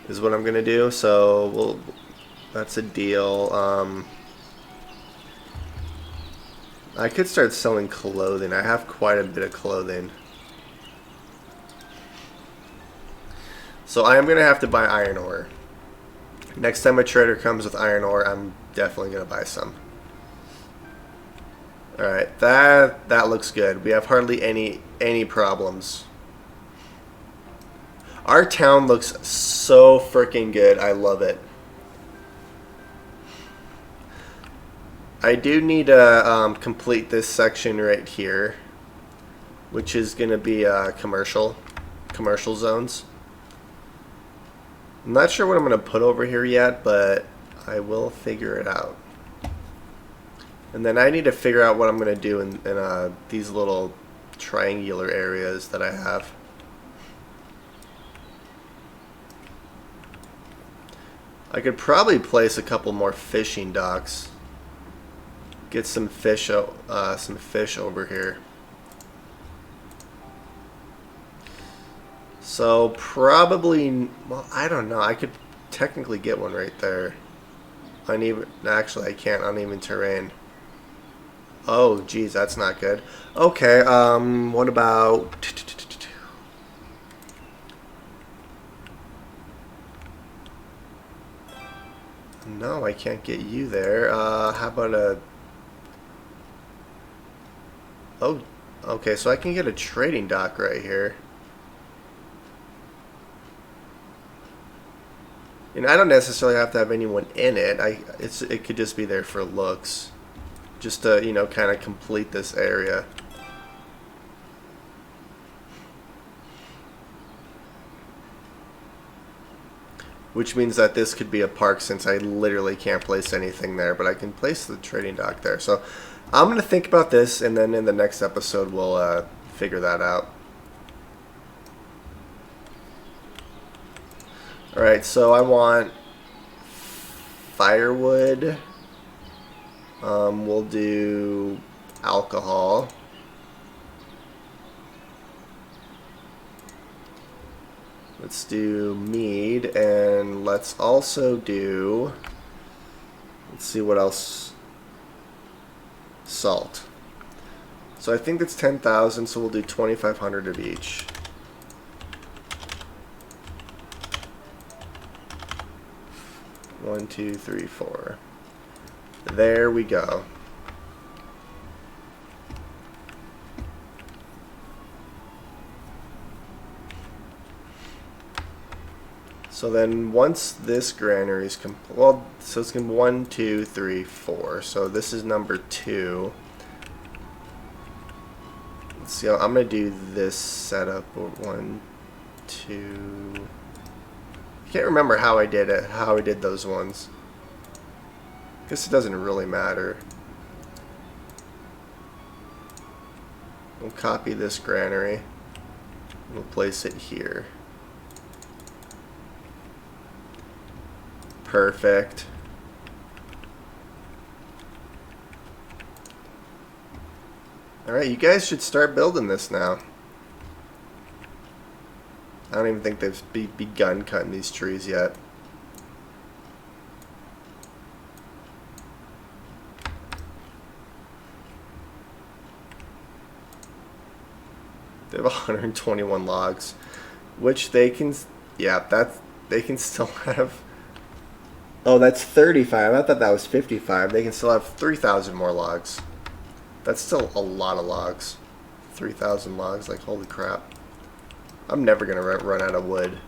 is what I'm going to do. So that's a deal. I could start selling clothing. I have quite a bit of clothing. So I am going to have to buy iron ore. Next time a trader comes with iron ore, I'm definitely going to buy some. Alright, that looks good. We have hardly any problems. Our town looks so freaking good. I love it. I do need to complete this section right here, which is going to be commercial zones. I'm not sure what I'm going to put over here yet, but I will figure it out. And then I need to figure out what I'm going to do in these little triangular areas that I have. I could probably place a couple more fishing docks. Get some fish over here. So probably, well, I don't know. I could technically get one right there. Actually, I can't. Uneven terrain. Oh, geez, that's not good. Okay, what about... No, I can't get you there. How about a... Oh, okay, so I can get a trading dock right here. And I don't necessarily have to have anyone in it. It could just be there for looks. Just to, you know, kind of complete this area. Which means that this could be a park since I literally can't place anything there, but I can place the trading dock there. So I'm going to think about this, and then in the next episode we'll figure that out. Alright, so I want firewood. We'll do alcohol. Let's do mead, and let's also do, let's see what else, salt. So I think that's 10,000, so we'll do 2,500 of each. One, two, three, four. There we go. So then once this granary is complete, well, so it's going to be 1, 2, 3, 4. So this is number 2. Let's see, I'm going to do this setup. 1, 2. I can't remember how I did it, how I did those ones. Guess it doesn't really matter. We'll copy this granary. We'll place it here. Perfect. Alright, you guys should start building this now. I don't even think they've begun cutting these trees yet. They have 121 logs, which they can, yeah, they can still have. Oh, that's 35. I thought that was 55. They can still have 3,000 more logs. That's still a lot of logs. 3,000 logs, like holy crap. I'm never gonna run out of wood.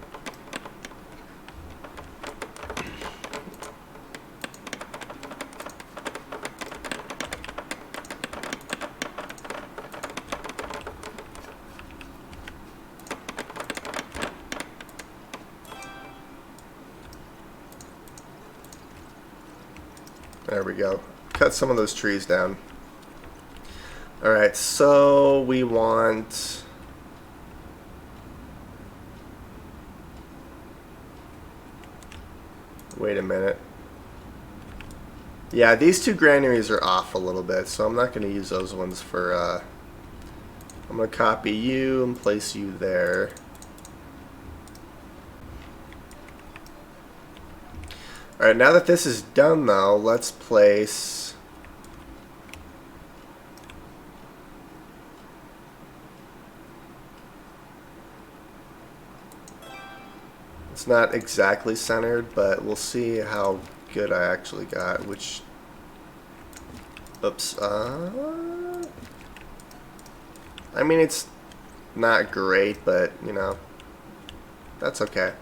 There we go. Cut some of those trees down. Alright, so we want... Wait a minute. Yeah, these two granaries are off a little bit, so I'm not going to use those ones for... I'm going to copy you and place you there. Alright, now that this is done though, let's place... It's not exactly centered, but we'll see how good I actually got, which... Oops. I mean, it's not great, but, you know, that's okay.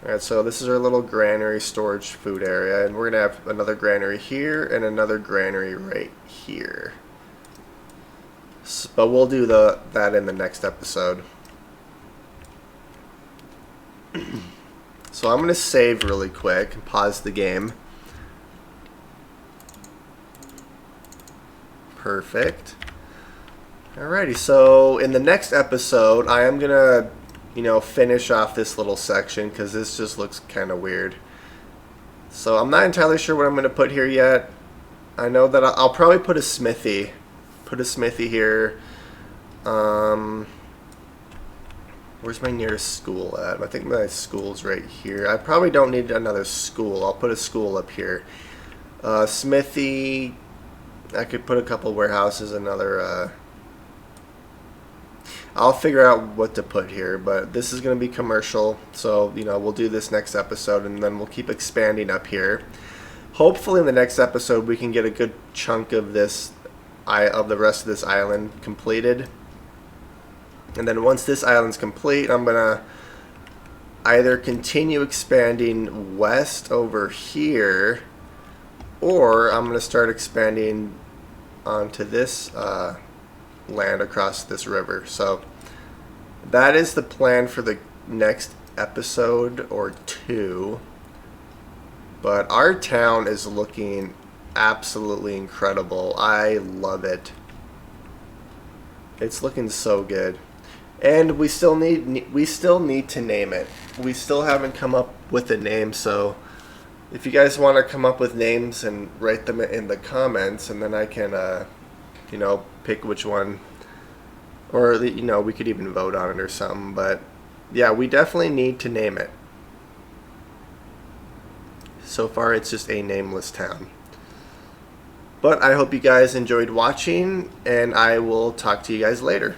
Alright, so this is our little granary storage food area, and we're going to have another granary here and another granary right here. But we'll do that in the next episode. So I'm going to save really quick and pause the game. Perfect. Alrighty, so in the next episode, I am going to, you know, finish off this little section because this just looks kind of weird. So I'm not entirely sure what I'm going to put here yet. I know that I'll probably put a smithy. Put a smithy here. Where's my nearest school at? I think my school's right here. I probably don't need another school. I'll put a school up here. Smithy. I could put a couple warehouses, another... I'll figure out what to put here, but this is going to be commercial, so, you know, we'll do this next episode, and then we'll keep expanding up here. Hopefully in the next episode we can get a good chunk of this, of the rest of this island completed. And then once this island's complete, I'm going to either continue expanding west over here, or I'm going to start expanding onto this land across this river. So that is the plan for the next episode or two. But our town is looking absolutely incredible. I love it. It's looking so good. And we still need to name it. We still haven't come up with a name, so if you guys want to come up with names and write them in the comments, and then I can you know, pick which one, or, you know, we could even vote on it or something. But yeah, we definitely need to name it. So far it's just a nameless town. But I hope you guys enjoyed watching, and I will talk to you guys later.